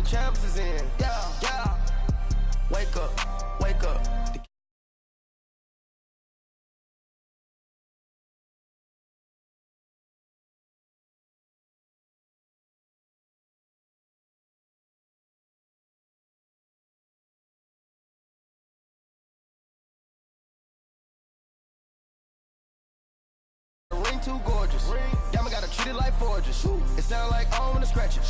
champs is in. Yeah, yeah. Wake up, wake up. Ring too gorgeous. Diamond gotta treat it like forges. It sound like I wanna scratch it.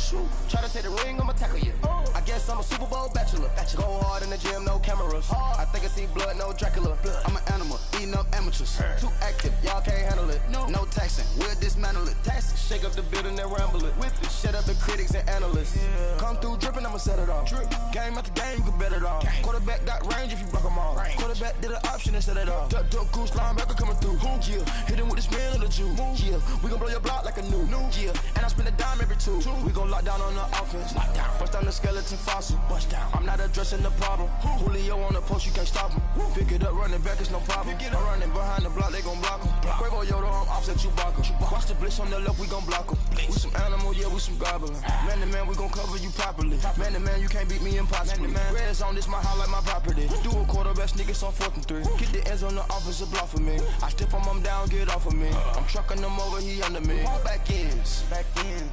Try to take the ring, I'ma tackle you. I guess I'm a Super Bowl bachelor. Go hard in the gym, no cameras. I think I see blood, no Dracula. I'm an animal, eating up amateurs. Too active, y'all can't handle it. No taxing, we'll dismantle it. Shake up the building and ramble it. Shut up the critics and analysts. Come through dripping, I'ma set it off. Game after game, you can bet it off. Quarterback got range if you block them all. Quarterback did an option and set it off. Duck, goose, linebacker coming through. Yeah, hit him with the spin of the Jew. Yeah, we gon' blow your block like a new. Yeah, and I spend a dime every two. We gon' lock down on the offense. Bust down the skeleton fossil. Bust down. I'm not addressing the problem. Julio on the post, you can't stop him. Pick it up, running back, it's no problem. I'm running behind the block, they gon' block him. Quavo Yoda, I'm offset Chewbacca. Watch the blitz on the left, we gon' block him. We some animal, yeah, we some goblin. Man to man, we gon' cover you properly. Man to man, you can't beat me impossibly. Red zone, this my highlight, my property. Do a quarterback sneakers on 4th and 3. Get the ends on the offensive block for me. I stiff him down, get off of me. I'm trucking them over, he under me. Back ends,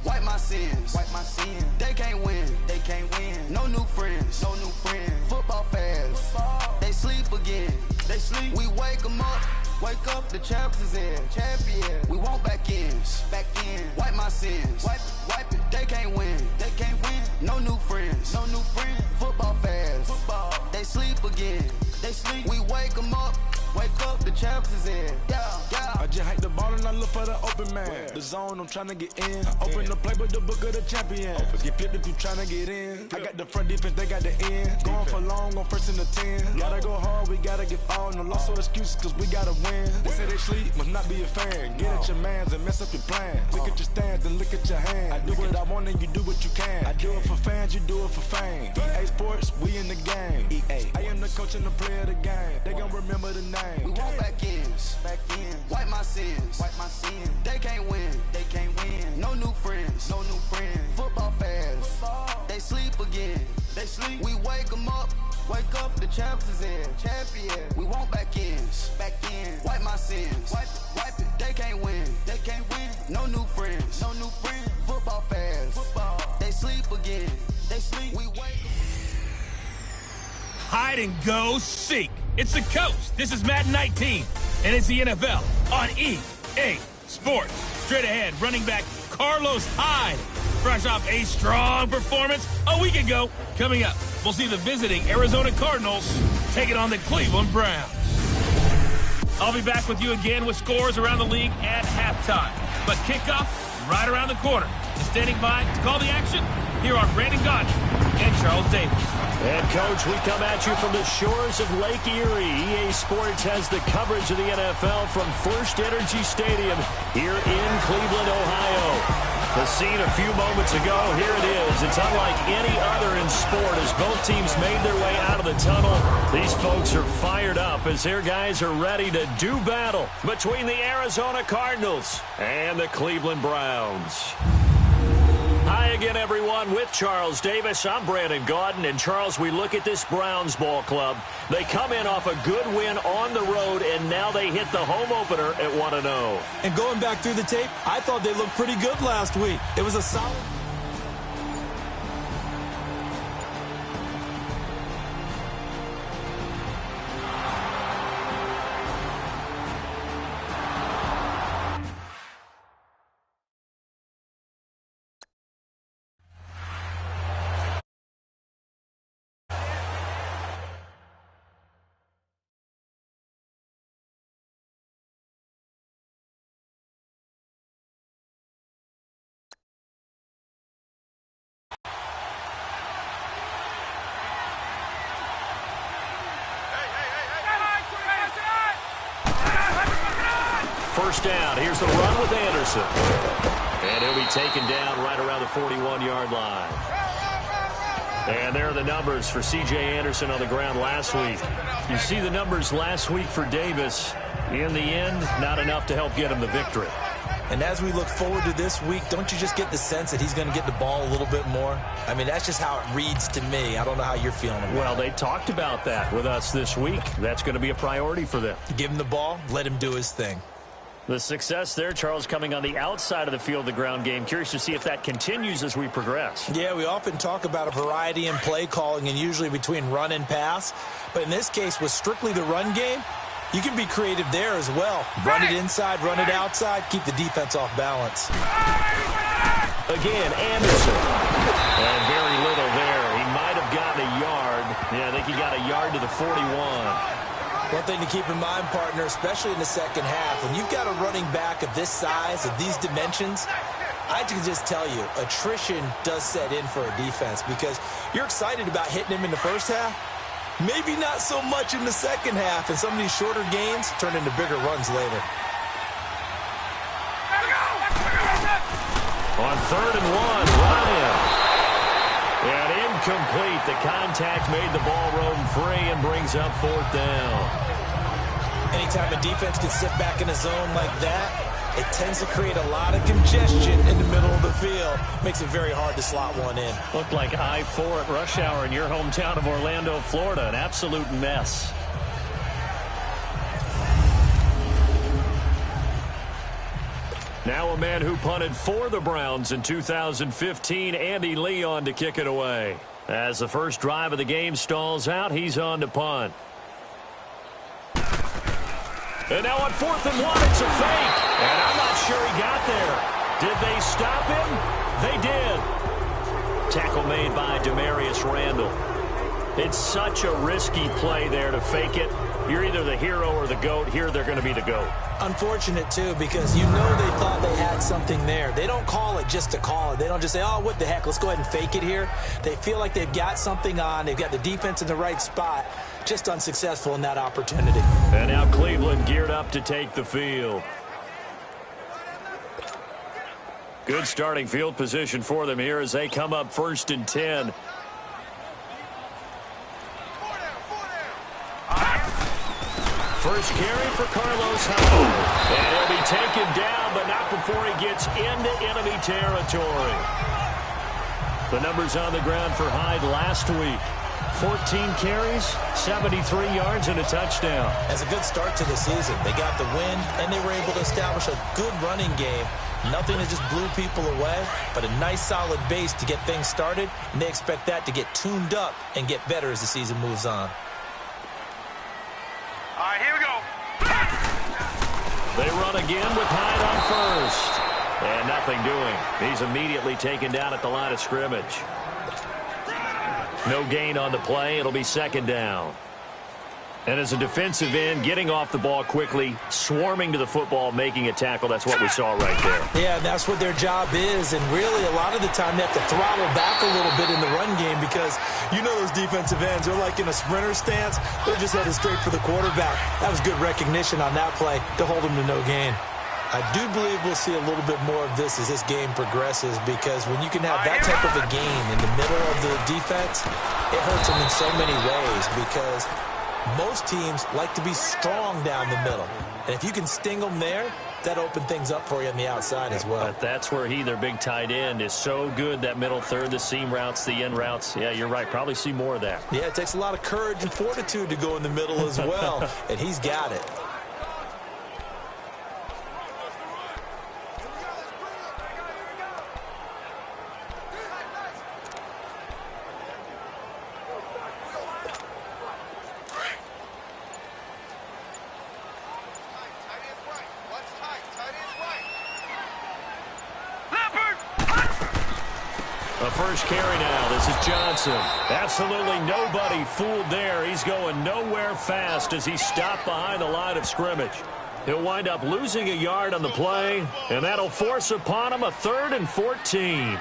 wipe my sins, They can't win, No new friends, Football fans, they sleep again. We wake them up. Wake up, the champs is in. Champion. We want back ends. Wipe my sins. Wipe it. They can't win. No new friends. Football fans. They sleep again. We wake them up. Wake up, the champs is in. Yeah. I just hike the ball and I look for the open man. The zone, I'm trying to get in. Open the playbook, the book of the champion. Get flipped if you trying to get in. I got the front defense, they got the end. Going for long, on 1st and the 10. Gotta go hard, we gotta get all. No loss or excuses, cause we gotta win. They say they sleep, must not be a fan. Get at your mans and mess up your plans. Look at your stands and look at your hands. I do what I want and you do what you can. I do it for fans, you do it for fame. EA Sports, we in the game. EA. I am the coach and the player of the game. They gon' remember the name. We want back ends. Wipe my sins. They can't win. No new friends. Football fans. They sleep again. We wake them up. Wake up, the champs is in. Champion. We want back ends. Wipe my sins. Wipe it. They can't win. No new friends. Football fans. They sleep again. We wake them. Hide and go seek. It's the coast. This is Madden 19, and it's the NFL on EA Sports. Straight ahead, running back Carlos Hyde, fresh off a strong performance a week ago. Coming up, we'll see the visiting Arizona Cardinals taking on the Cleveland Browns. I'll be back with you again with scores around the league at halftime. But kickoff right around the corner. And standing by to call the action, here are Brandon Gaudin and Charles Davis. And, Coach, we come at you from the shores of Lake Erie. EA Sports has the coverage of the NFL from First Energy Stadium here in Cleveland, Ohio. The scene a few moments ago, here it is. It's unlike any other in sport as both teams made their way out of the tunnel. These folks are fired up as their guys are ready to do battle between the Arizona Cardinals and the Cleveland Browns. Hi again, everyone, with Charles Davis. I'm Brandon Gaudin. And, Charles, we look at this Browns ball club. They come in off a good win on the road, and now they hit the home opener at 1-0. And going back through the tape, I thought they looked pretty good last week. It was a solid... First down. Here's the run with Anderson. And he'll be taken down right around the 41-yard line. And there are the numbers for C.J. Anderson on the ground last week. You see the numbers last week for Davis. In the end, not enough to help get him the victory. And as we look forward to this week, don't you just get the sense that he's going to get the ball a little bit more? I mean, that's just how it reads to me. I don't know how you're feeling about it. Well, they talked about that with us this week. That's going to be a priority for them. Give him the ball, let him do his thing. The success there, Charles, coming on the outside of the field, the ground game. Curious to see if that continues as we progress. Yeah, we often talk about a variety in play calling and usually between run and pass. But in this case, with strictly the run game, you can be creative there as well. Run it inside, run it outside, keep the defense off balance. Again, Anderson. And very little there. He might have gotten a yard. Yeah, I think he got a yard to the 41. One thing to keep in mind, partner, especially in the second half, when you've got a running back of this size, of these dimensions, I can just tell you, attrition does set in for a defense because you're excited about hitting him in the first half. Maybe not so much in the second half, and some of these shorter gains turn into bigger runs later. On 3rd and 1, Ryan. And incomplete. The contact made the ball roam free and brings up 4th down. Anytime a defense can sit back in a zone like that, it tends to create a lot of congestion in the middle of the field. Makes it very hard to slot one in. Looked like I-4 at rush hour in your hometown of Orlando, Florida. An absolute mess. Now a man who punted for the Browns in 2015, Andy Leon, to kick it away. As the first drive of the game stalls out, he's on to punt. And now on 4th and 1, it's a fake. And I'm not sure he got there. Did they stop him? They did. Tackle made by Demarius Randall. It's such a risky play there to fake it. You're either the hero or the GOAT. Here they're going to be the GOAT. Unfortunate, too, because you know they thought they had something there. They don't call it just to call it. They don't just say, oh, what the heck, let's go ahead and fake it here. They feel like they've got something on. They've got the defense in the right spot. Just unsuccessful in that opportunity. And now Cleveland geared up to take the field. Good starting field position for them here as they come up 1st and 10. First carry for Carlos Hyde. And he'll be taken down, but not before he gets into enemy territory. The numbers on the ground for Hyde last week. 14 carries, 73 yards, and a touchdown. As a good start to the season, they got the win, and they were able to establish a good running game. Nothing that just blew people away, but a nice solid base to get things started, and they expect that to get tuned up and get better as the season moves on. All right, here we go. They run again with Hyde on first. And nothing doing. He's immediately taken down at the line of scrimmage. No gain on the play. It'll be 2nd down. And as a defensive end, getting off the ball quickly, swarming to the football, making a tackle, that's what we saw right there. Yeah, that's what their job is, and really a lot of the time they have to throttle back a little bit in the run game because you know those defensive ends, they're like in a sprinter stance. They're just headed straight for the quarterback. That was good recognition on that play to hold them to no gain. I do believe we'll see a little bit more of this as this game progresses because when you can have that type of a gain in the middle of the defense, it hurts them in so many ways because most teams like to be strong down the middle. And if you can sting them there, that opens things up for you on the outside as well. But that's where their big tight end, is so good, that middle third, the seam routes, the end routes. Yeah, you're right. Probably see more of that. Yeah, it takes a lot of courage and fortitude to go in the middle as well, and he's got it. First carry now. This is Johnson. Absolutely nobody fooled there. He's going nowhere fast as he stopped behind the line of scrimmage. He'll wind up losing a yard on the play, and that'll force upon him a 3rd and 14.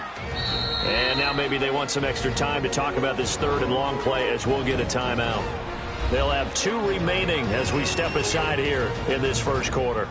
And now maybe they want some extra time to talk about this 3rd and long play as we'll get a timeout. They'll have 2 remaining as we step aside here in this first quarter.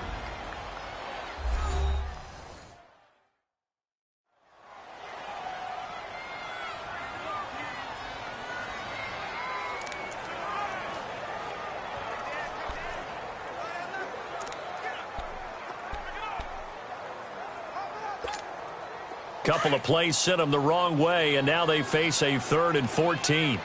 Couple of plays sent them the wrong way, and now they face a 3rd and 14.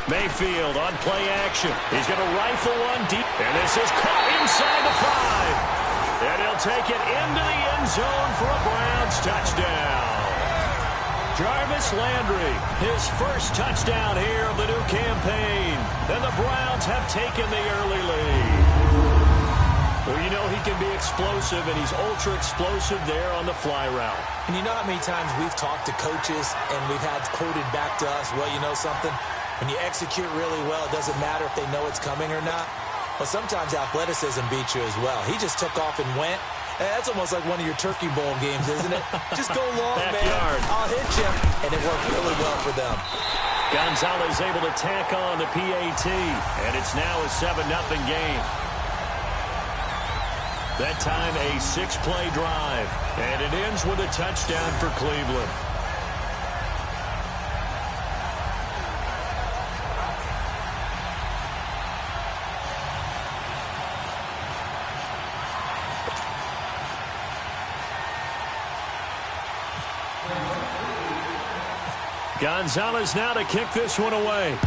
Mayfield on play action. He's going to rifle one deep. And this is caught inside the 5. And he'll take it into the end zone for a Browns touchdown. Jarvis Landry, his first touchdown here of the new campaign. And the Browns have taken the early lead. Well, you know he can be explosive, and he's ultra-explosive there on the fly route. And you know how many times we've talked to coaches and we've had quoted back to us, well, you know something? When you execute really well, it doesn't matter if they know it's coming or not. But sometimes athleticism beats you as well. He just took off and went. That's almost like one of your Turkey Bowl games, isn't it? Just go long, Backyard. man. I'll hit you. And it worked really well for them. Gonzalez able to tack on the PAT. And it's now a 7-0 game. That time a 6-play drive. And it ends with a touchdown for Cleveland. Gonzalez now to kick this one away.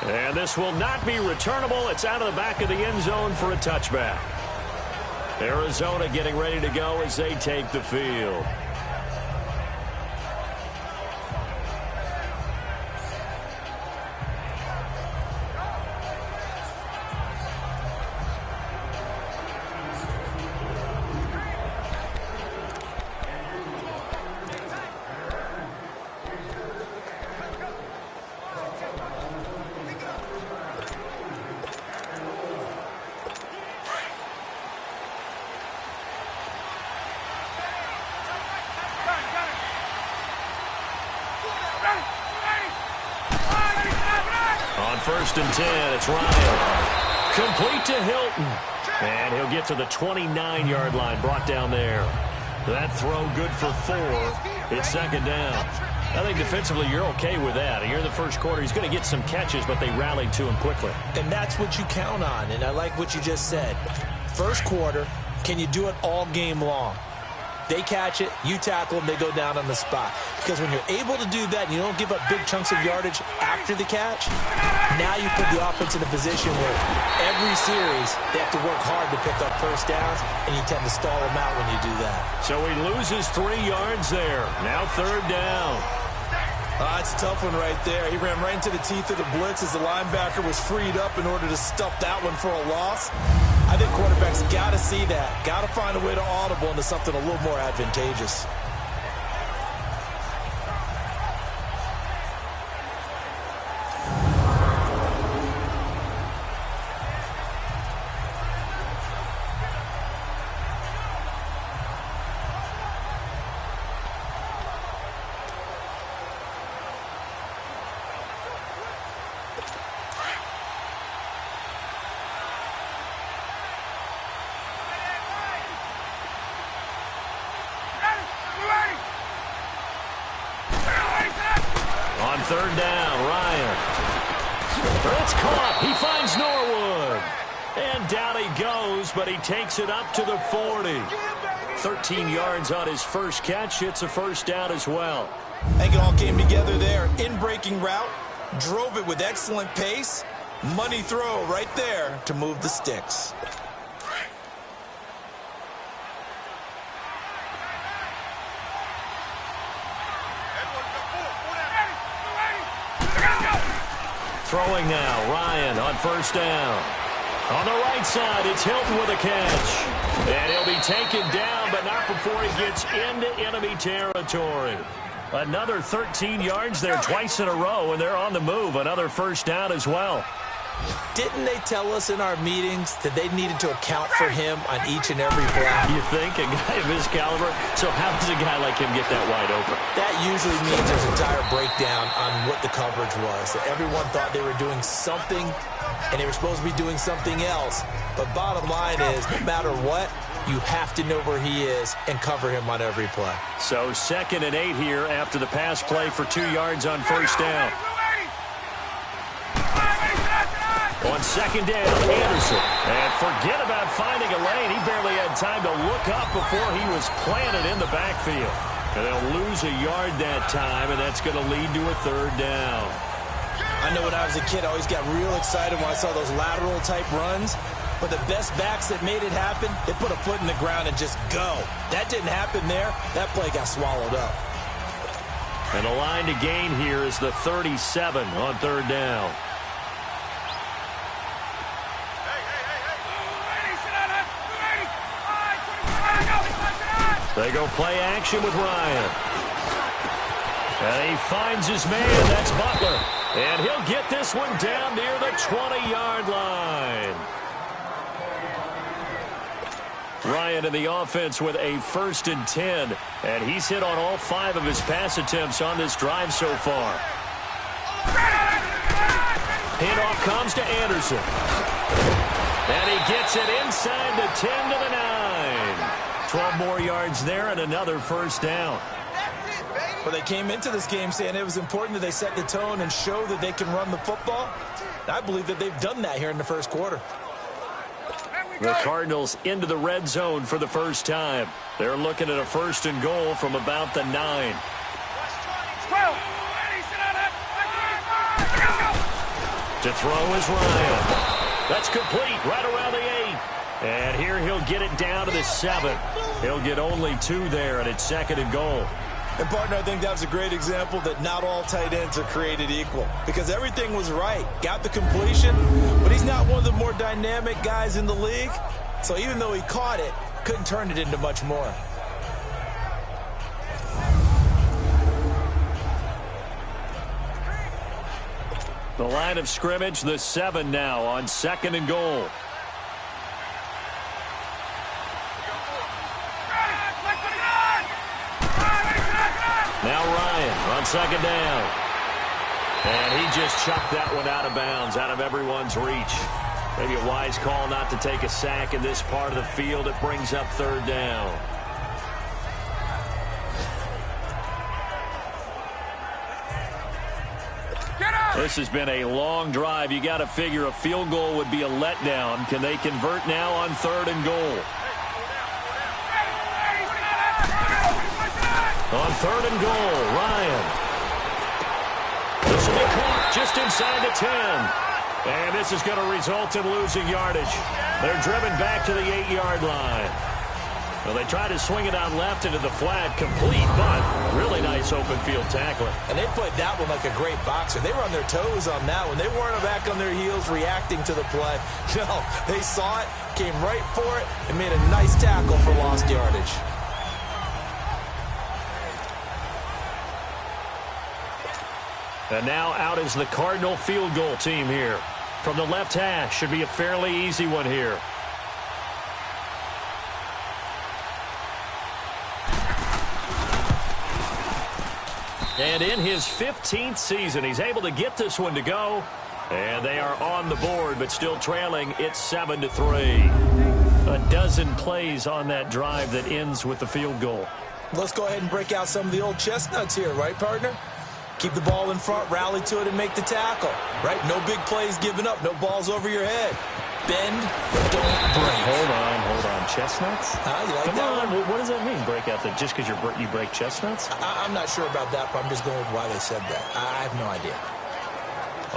And this will not be returnable. It's out of the back of the end zone for a touchback. Arizona getting ready to go as they take the field. On 1st and 10, it's Ryan. Complete to Hilton. And he'll get to the 29-yard line, brought down there. That throw good for 4. It's 2nd down. I think defensively you're okay with that. You're in the first quarter. He's going to get some catches, but they rallied to him quickly. And that's what you count on, and I like what you just said. First quarter, can you do it all game long? They catch it, you tackle them, they go down on the spot. Because when you're able to do that and you don't give up big chunks of yardage after the catch, now you put the offense in a position where every series they have to work hard to pick up first downs, and you tend to stall them out when you do that. So he loses 3 yards there. Now 3rd down. It's a tough one right there. He ran right into the teeth of the blitz as the linebacker was freed up in order to stuff that one for a loss. I think quarterbacks got to see that. Got to find a way to audible into something a little more advantageous. On 3rd down, Ryan. It's caught. He finds Norwood. And down he goes, but he takes it up to the 40. 13 yards on his first catch. It's a 1st down as well. I think it all came together there. In-breaking route, drove it with excellent pace. Money throw right there to move the sticks. Throwing now, Ryan on 1st down. On the right side, it's Hilton with a catch. And he'll be taken down, but not before he gets into enemy territory. Another 13 yards there twice in a row, and they're on the move. Another 1st down as well. Didn't they tell us in our meetings that they needed to account for him on each and every play? You think? A guy of his caliber? So how does a guy like him get that wide open? That usually means there's an entire breakdown on what the coverage was. That everyone thought they were doing something, and they were supposed to be doing something else. But bottom line is, no matter what, you have to know where he is and cover him on every play. So 2nd and 8 here after the pass play for 2 yards on first down. On 2nd down, Anderson. And forget about finding a lane. He barely had time to look up before he was planted in the backfield. And they'll lose a yard that time, and that's going to lead to a 3rd down. I know when I was a kid, I always got real excited when I saw those lateral-type runs. But the best backs that made it happen, they put a foot in the ground and just go. That didn't happen there. That play got swallowed up. And the line to gain here is the 37 on 3rd down. They go play action with Ryan. And he finds his man. That's Butler. And he'll get this one down near the 20-yard line. Ryan in the offense with a 1st and 10. And he's hit on all 5 of his pass attempts on this drive so far. Handoff comes to Anderson. And he gets it inside the 10 to the 9. 12 more yards there and another 1st down. Well, they came into this game saying it was important that they set the tone and show that they can run the football. And I believe that they've done that here in the 1st quarter. The Cardinals into the red zone for the first time. They're looking at a 1st and goal from about the 9. To throw is Ryan. That's complete right around the 8. And here he'll get it down to the 7. He'll get only 2 there, and it's 2nd and goal. And, partner, I think that was a great example that not all tight ends are created equal. Because everything was right. Got the completion, but he's not one of the more dynamic guys in the league. So even though he caught it, couldn't turn it into much more. The line of scrimmage, the 7 now on 2nd and goal. Now Ryan on 2nd down. And he just chucked that one out of bounds, out of everyone's reach. Maybe a wise call not to take a sack in this part of the field. It brings up 3rd down. This has been a long drive. You got to figure a field goal would be a letdown. Can they convert now on 3rd and goal? On 3rd and goal, Ryan. This will be caught just inside the 10. And this is going to result in losing yardage. They're driven back to the 8-yard line. Well, they try to swing it out left into the flat, complete, but really nice open field tackling. And they played that one like a great boxer. They were on their toes on that one. They weren't back on their heels reacting to the play. No, they saw it, came right for it, and made a nice tackle for lost yardage. And now out is the Cardinal field goal team here. From the left hash, should be a fairly easy one here. And in his 15th season, he's able to get this one to go. And they are on the board, but still trailing. It's 7-3. A dozen plays on that drive that ends with the field goal. Let's go ahead and break out some of the old chestnuts here, right, partner? Keep the ball in front, rally to it, and make the tackle, right? No big plays given up, no balls over your head. Bend, don't break. Hold on. Chestnuts? You like Come that on. one? What does that mean, break out that just because you break chestnuts? I'm not sure about that, but I'm just going with why they said that. I have no idea.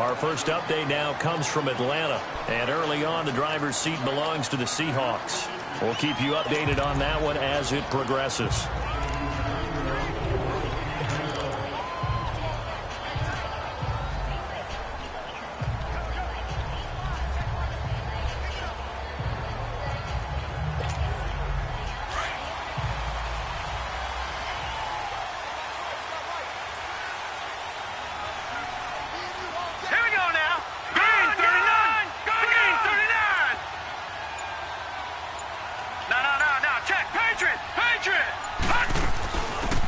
Our first update now comes from Atlanta. And early on, the driver's seat belongs to the Seahawks. We'll keep you updated on that one as it progresses.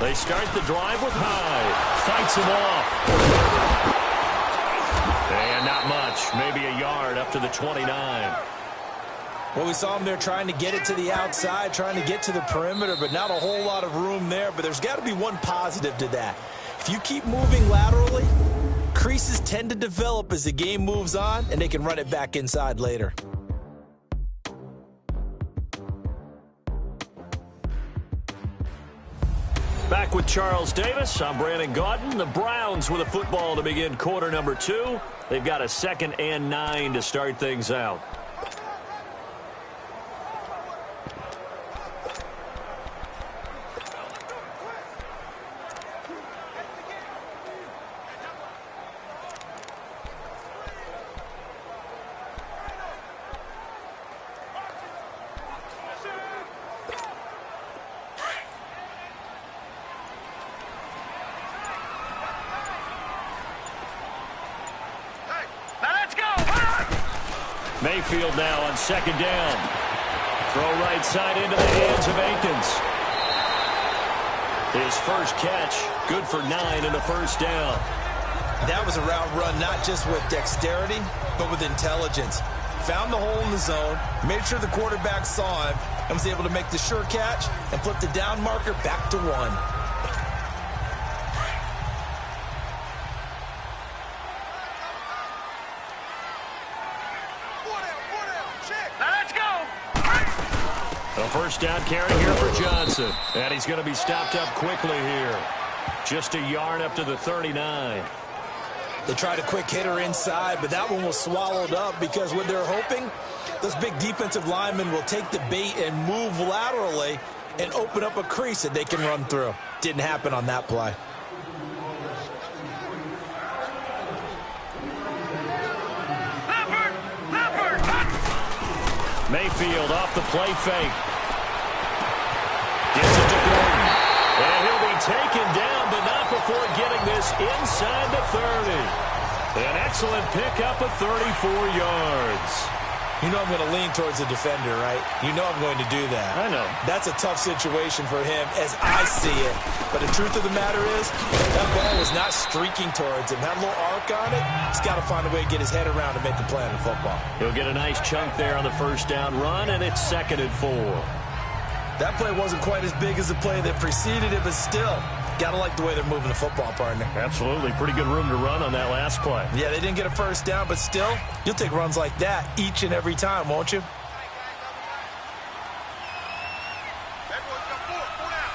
They start the drive with Hyde. Fights him off. And not much. Maybe a yard up to the 29. Well, we saw him there trying to get it to the outside, trying to get to the perimeter, but not a whole lot of room there. But there's got to be one positive to that. If you keep moving laterally, creases tend to develop as the game moves on, and they can run it back inside later. Back with Charles Davis. I'm Brandon Gaudin. The Browns with a football to begin quarter number 2. They've got a 2nd and 9 to start things out. Mayfield now on 2nd down. Throw right side into the hands of Akins. His first catch, good for 9 and a first down. That was a route run not just with dexterity, but with intelligence. Found the hole in the zone, made sure the quarterback saw him, and was able to make the sure catch and flip the down marker back to 1. First down carry here for Johnson. And he's going to be stopped up quickly here. Just a yard up to the 39. They tried a quick hitter inside, but that one was swallowed up because what they're hoping, those big defensive linemen will take the bait and move laterally and open up a crease that they can run through. Didn't happen on that play. Mayfield off the play fake. Gets it to Gordon. And he'll be taken down, but not before getting this inside the 30. An excellent pickup of 34 yards. You know I'm going to lean towards the defender, right? You know I'm going to do that. I know. That's a tough situation for him as I see it. But the truth of the matter is, that ball was not streaking towards him. That little arc on it, he's got to find a way to get his head around and make the play on the football. He'll get a nice chunk there on the first down run, and it's 2nd and 4. That play wasn't quite as big as the play that preceded it, but still, got to like the way they're moving the football, partner. Absolutely. Pretty good room to run on that last play. Yeah, they didn't get a first down, but still, you'll take runs like that each and every time, won't you?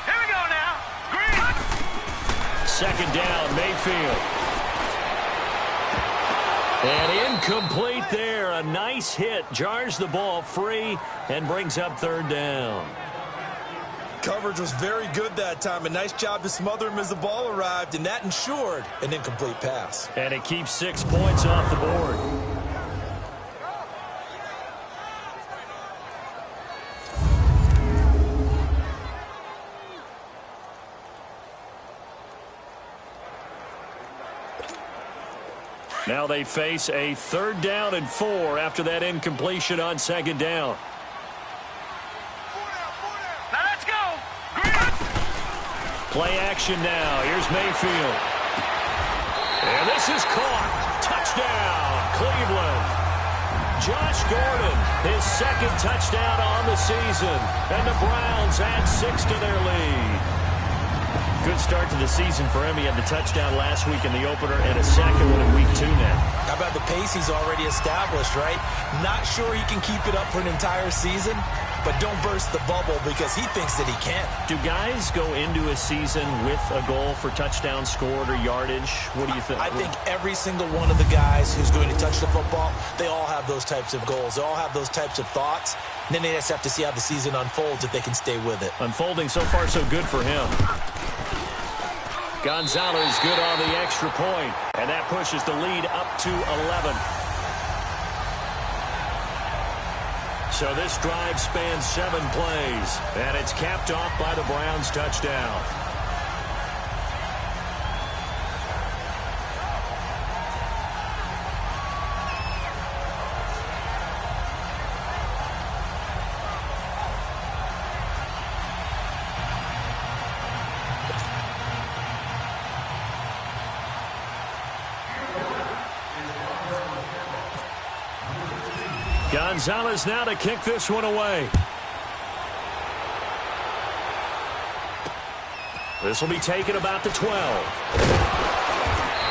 Here we go now. Green. 2nd down, Mayfield. And incomplete there. A nice hit. Jars the ball free and brings up 3rd down. Coverage was very good that time. A nice job to smother him as the ball arrived, and that ensured an incomplete pass. And it keeps 6 points off the board. Now they face a 3rd down and 4 after that incompletion on 2nd down. Play action now. Here's Mayfield. And this is caught. Touchdown, Cleveland. Josh Gordon, his 2nd touchdown on the season. And the Browns add 6 to their lead. Good start to the season for him. He had the touchdown last week in the opener and a 2nd one in week 2 now. How about the pace he's already established, right? Not sure he can keep it up for an entire season, but don't burst the bubble because he thinks that he can. Do guys go into a season with a goal for touchdown scored or yardage? What do you think? I think every single one of the guys who's going to touch the football, they all have those types of goals. They all have those types of thoughts. And then they just have to see how the season unfolds if they can stay with it. Unfolding so far so good for him. Gonzalez good on the extra point, and that pushes the lead up to 11. So this drive spans 7 plays, and it's capped off by the Browns' touchdown. Gonzalez now to kick this one away. This will be taken about the 12.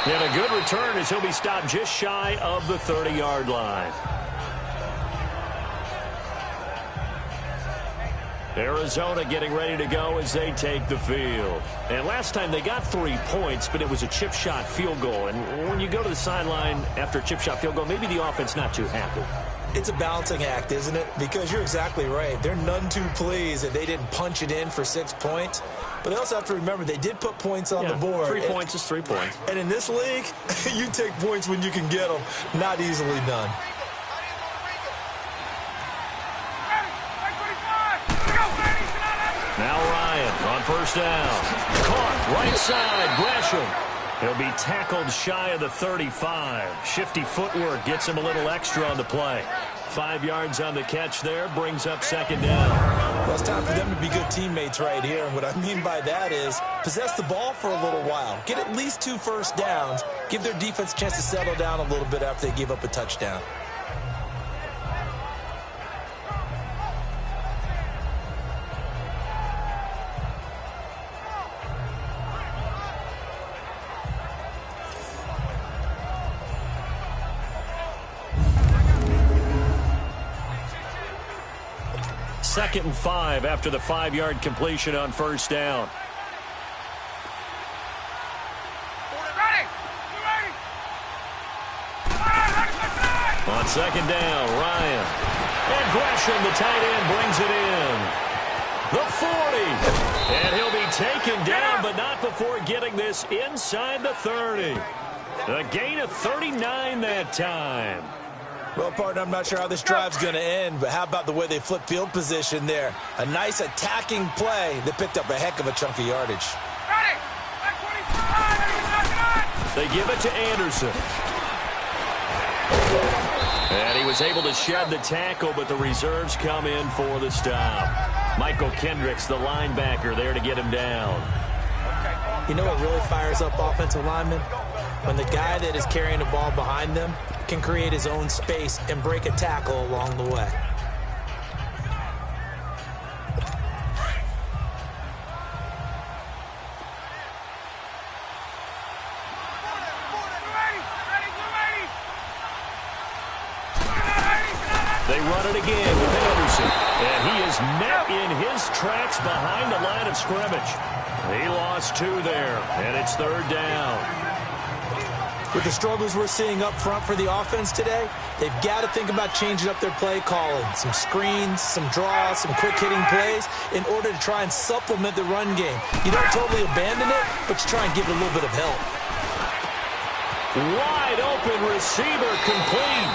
And a good return as he'll be stopped just shy of the 30-yard line. Arizona getting ready to go as they take the field. And last time they got 3 points, but it was a chip shot field goal. And when you go to the sideline after a chip shot field goal, maybe the offense not too happy. It's a balancing act, isn't it? Because you're exactly right. They're none too pleased that they didn't punch it in for 6 points. But they also have to remember they did put points on the board. 3 points is 3 points. And in this league, you take points when you can get them. Not easily done. Now Ryan on first down. Caught right side. Gresham. He'll be tackled shy of the 35. Shifty footwork gets him a little extra on the play. 5 yards on the catch there. Brings up second down. Well, it's time for them to be good teammates right here. And what I mean by that is possess the ball for a little while. Get at least 2 first downs. Give their defense a chance to settle down a little bit after they give up a touchdown. Second and 5 after the 5-yard completion on first down. On second down, Ryan. And Gresham, the tight end, brings it in. The 40. And he'll be taken down, but not before getting this inside the 30. A gain of 39 that time. Well, partner, I'm not sure how this drive's going to end, but how about the way they flip field position there? A nice attacking play that picked up a heck of a chunk of yardage. They give it to Anderson. And he was able to shed the tackle, but the reserves come in for the stop. Michael Kendricks, the linebacker, there to get him down. You know what really fires up offensive linemen? When the guy that is carrying the ball behind them can create his own space and break a tackle along the way. They run it again with Anderson. And he is met in his tracks behind the line of scrimmage. He lost 2 there, and it's third down. With the struggles we're seeing up front for the offense today, they've got to think about changing up their play calling. Some screens, some draws, some quick-hitting plays in order to try and supplement the run game. You don't totally abandon it, but you try and give it a little bit of help. Wide open receiver complete.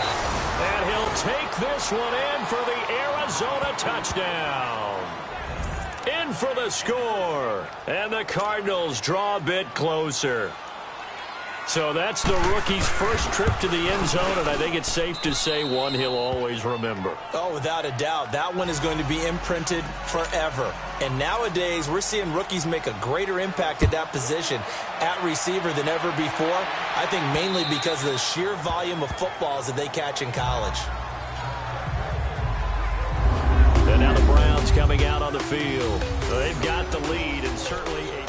And he'll take this one in for the Arizona touchdown. In for the score. And the Cardinals draw a bit closer. So that's the rookie's first trip to the end zone, and I think it's safe to say one he'll always remember. Oh, without a doubt. That one is going to be imprinted forever. And nowadays, we're seeing rookies make a greater impact at that position at receiver than ever before. I think mainly because of the sheer volume of footballs that they catch in college. And now the Browns coming out on the field. They've got the lead, and certainly a...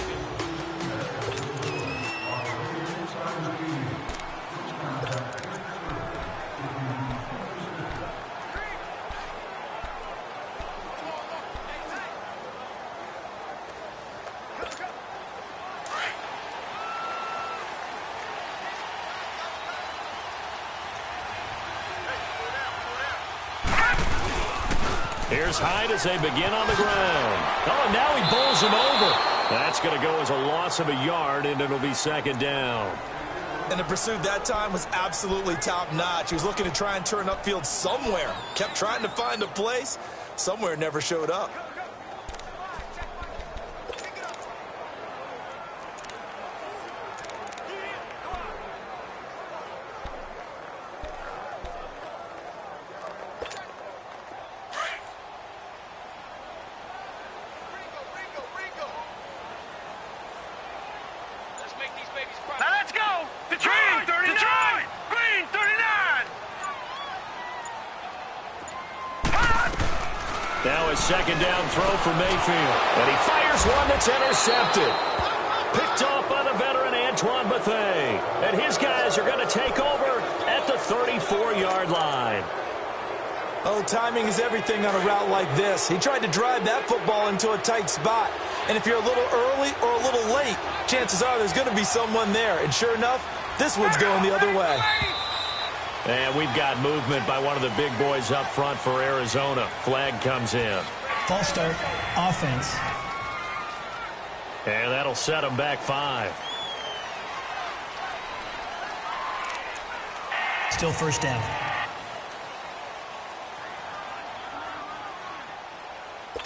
Here's Hyde as they begin on the ground. Oh, and now he bowls him over. That's going to go as a loss of a yard, and it'll be second down. And the pursuit that time was absolutely top-notch. He was looking to try and turn upfield somewhere. Kept trying to find a place. Somewhere never showed up. a second down throw for Mayfield. And he fires one that's intercepted. Picked off by the veteran Antoine Bethea. And his guys are going to take over at the 34-yard line. Oh, timing is everything on a route like this. He tried to drive that football into a tight spot. And if you're a little early or a little late, chances are there's going to be someone there. And sure enough, this one's going the other way. And we've got movement by one of the big boys up front for Arizona. Flag comes in. False start, offense. And that'll set them back 5. Still first down.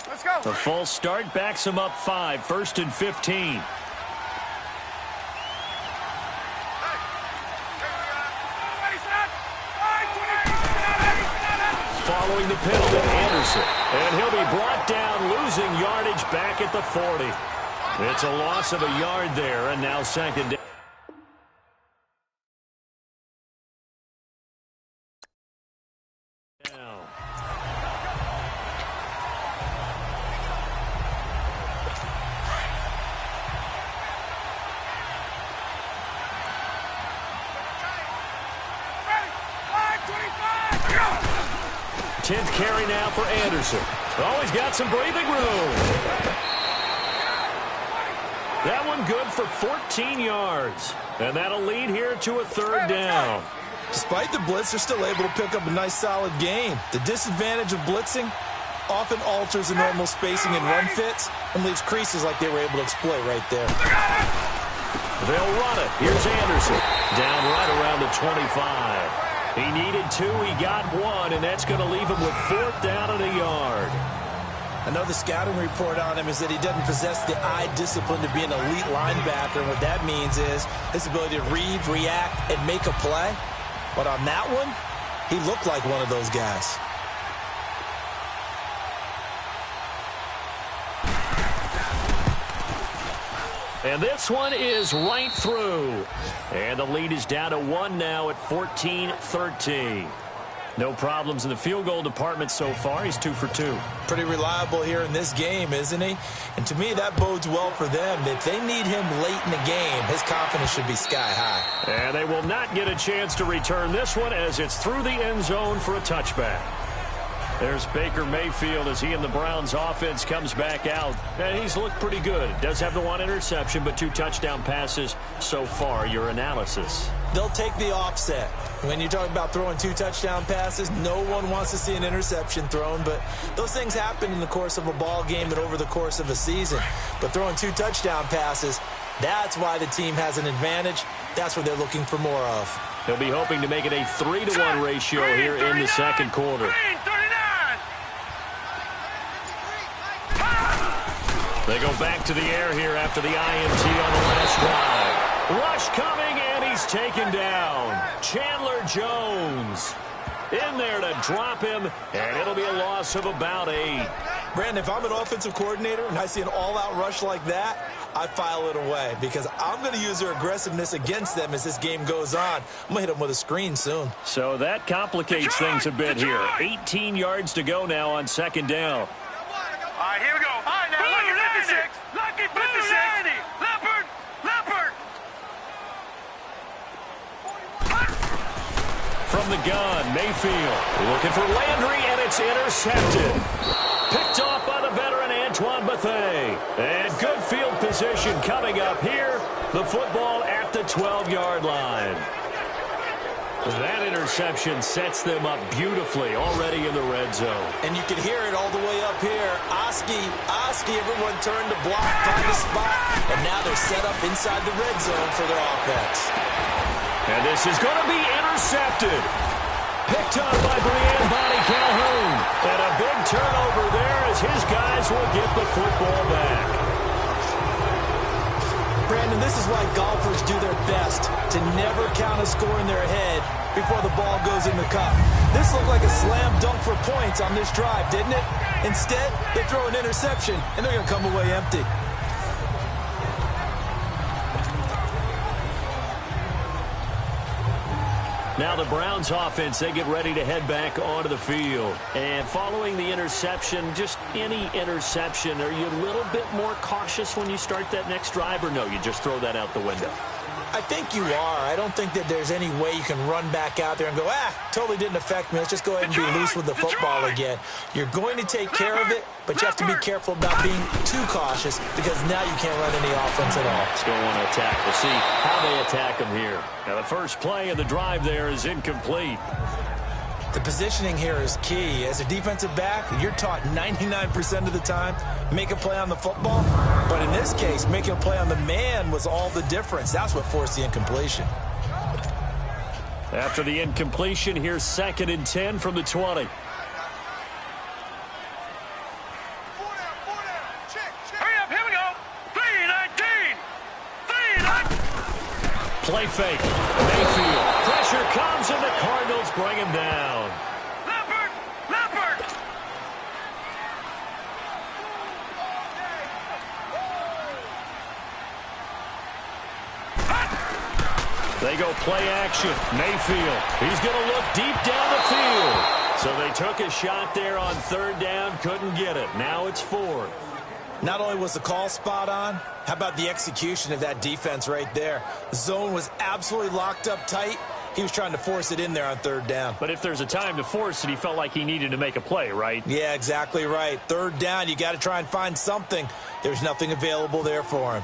Let's go. The false start backs them up 5. 1st and 15. Following the penalty, Anderson. And he'll be brought down, losing yardage back at the 40. It's a loss of a yard there, and now second down. Tenth carry now for Anderson. Oh, he's got some breathing room. That one good for 14 yards. And that'll lead here to a 3rd down. Despite the blitz, they're still able to pick up a nice, solid gain. The disadvantage of blitzing often alters the normal spacing and run fits and leaves creases like they were able to exploit right there. They'll run it. Here's Anderson. Down right around the 25. He needed 2, he got 1, and that's going to leave him with 4th down and a yard. I know the scouting report on him is that he doesn't possess the eye discipline to be an elite linebacker, and what that means is his ability to read, react, and make a play. But on that one, he looked like one of those guys. And this one is right through. And the lead is down to 1 now at 14-13. No problems in the field goal department so far. He's 2 for 2. Pretty reliable here in this game, isn't he? And to me, that bodes well for them. If they need him late in the game, his confidence should be sky high. And they will not get a chance to return this one as it's through the end zone for a touchback. There's Baker Mayfield as he and the Browns offense comes back out. And he's looked pretty good. Does have the 1 interception, but 2 touchdown passes so far. Your analysis? They'll take the offset. When you talk about throwing 2 touchdown passes, no one wants to see an interception thrown, but those things happen in the course of a ball game and over the course of a season. But throwing 2 touchdown passes, that's why the team has an advantage. That's what they're looking for more of. They'll be hoping to make it a 3-to-1 ratio here in the second quarter. They go back to the air here after the INT on the last drive. Rush coming, and he's taken down. Chandler Jones in there to drop him, and it'll be a loss of about 8. Brandon, if I'm an offensive coordinator and I see an all-out rush like that, I file it away because I'm going to use their aggressiveness against them as this game goes on. I'm going to hit them with a screen soon. So that complicates things a bit here. 18 yards to go now on second down. All right, here we go. All right, now, Lucky 56. Lucky 56. Leopard. Leopard. From the gun, Mayfield looking for Landry, and it's intercepted. Picked off by the veteran Antoine Bethea. And good field position coming up here. The football at the 12-yard line. That interception sets them up beautifully already in the red zone. And you can hear it all the way up here. Oski, everyone turned to block, find a spot, and now they're set up inside the red zone for their offense. And this is going to be intercepted. Picked up by Brian Bonnie Calhoun. And a big turnover there as his guys will get the football back. Brandon, this is why golfers do their best to never count a score in their head before the ball goes in the cup. This looked like a slam dunk for points on this drive, didn't it? Instead, they throw an interception, and they're going to come away empty. Now the Browns offense, they get ready to head back onto the field. And following the interception, just any interception, are you a little bit more cautious when you start that next drive, or no, you just throw that out the window? I think you are. I don't think that there's any way you can run back out there and go, totally didn't affect me. Let's just go ahead and be loose with the football again. You're going to take care of it, but you have to be careful about being too cautious because now you can't run any offense at all. Let's go on to attack. We'll see how they attack them here. Now the first play of the drive there is incomplete. The positioning here is key. As a defensive back, you're taught 99% of the time, make a play on the football. But in this case, making a play on the man was all the difference. That's what forced the incompletion. After the incompletion, here's 2nd and 10 from the 20. Hurry up, here we go. 3-19. 3-19. Play fake. Mayfield. Pressure comes, and the Cardinals bring him down. Leopard. They go play action. Mayfield. He's going to look deep down the field. So they took a shot there on 3rd down, couldn't get it. Now it's 4th. Not only was the call spot on, how about the execution of that defense right there? The zone was absolutely locked up tight. He was trying to force it in there on 3rd down. But if there's a time to force it, he felt like he needed to make a play, right? Yeah, exactly right. 3rd down, you got to try and find something. There's nothing available there for him.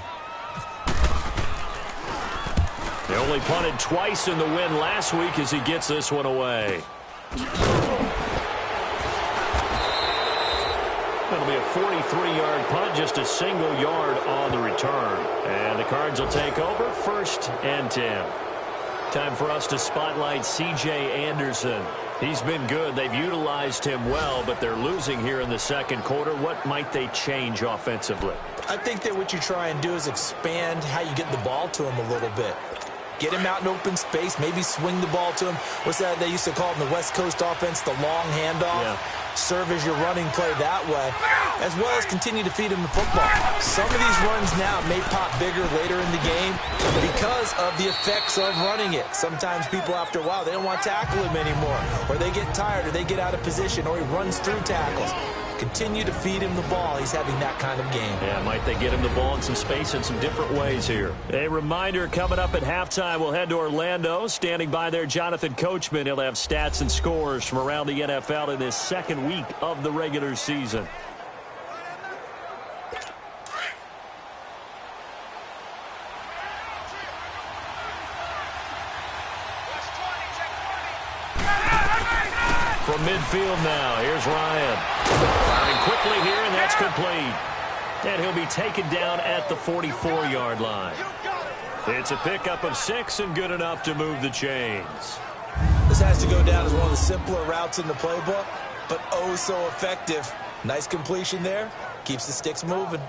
They only punted twice in the win last week as he gets this one away. That'll be a 43-yard punt, just a single yard on the return. And the Cards will take over 1st and 10. Time for us to spotlight C.J. Anderson. He's been good. They've utilized him well, but they're losing here in the 2nd quarter. What might they change offensively? I think that what you try and do is expand how you get the ball to him a little bit. Get him out in open space, maybe swing the ball to him. What's that they used to call it in the West Coast offense, the long handoff? Yeah. Serve as your running play that way, as well as continue to feed him the football. Some of these runs now may pop bigger later in the game because of the effects of running it. Sometimes people, after a while, they don't want to tackle him anymore, or they get tired, or they get out of position, or he runs through tackles. Continue to feed him the ball. He's having that kind of game. Yeah, might they get him the ball in some space in some different ways here. A reminder, coming up at halftime, we'll head to Orlando. Standing by there, Jonathan Coachman. He'll have stats and scores from around the NFL in this 2nd week of the regular season. From midfield now, here's Ryan. Firing quickly here, and that's complete. And he'll be taken down at the 44-yard line. It's a pickup of 6 and good enough to move the chains. This has to go down as one of the simpler routes in the playbook, but oh so effective. Nice completion there. Keeps the sticks moving.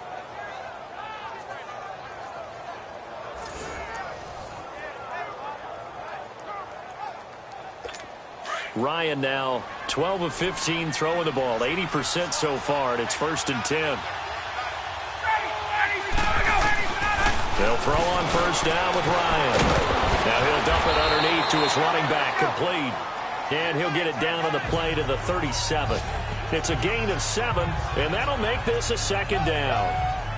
Ryan now 12 of 15 throwing the ball, 80% so far, and it's 1st and 10. They'll throw on 1st down with Ryan. Now he'll dump it underneath to his running back, complete. And he'll get it down on the play to the 37. It's a gain of 7, and that'll make this a 2nd down.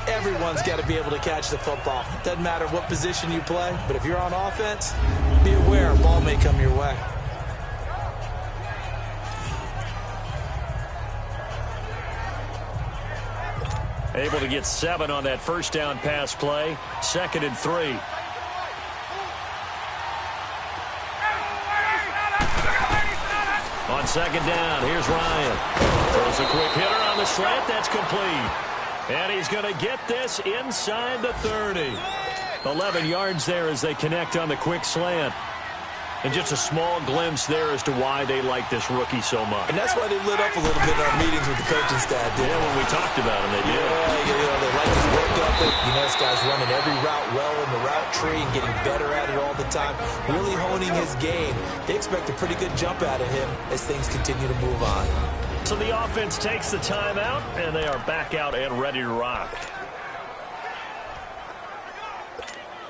Everyone's got to be able to catch the football. Doesn't matter what position you play, but if you're on offense, be aware a ball may come your way. Able to get 7 on that 1st down pass play. 2nd and 3. On 2nd down, here's Ryan. Throws a quick hitter on the slant. That's complete. And he's going to get this inside the 30. 11 yards there as they connect on the quick slant. And just a small glimpse there as to why they like this rookie so much. And that's why they lit up a little bit in our meetings with the coaching staff. Yeah, when we talked about him, they did. Yeah, they like his work ethic. You know, this guy's running every route well in the route tree and getting better at it all the time. Really honing his game. They expect a pretty good jump out of him as things continue to move on. So the offense takes the timeout, and they are back out and ready to rock.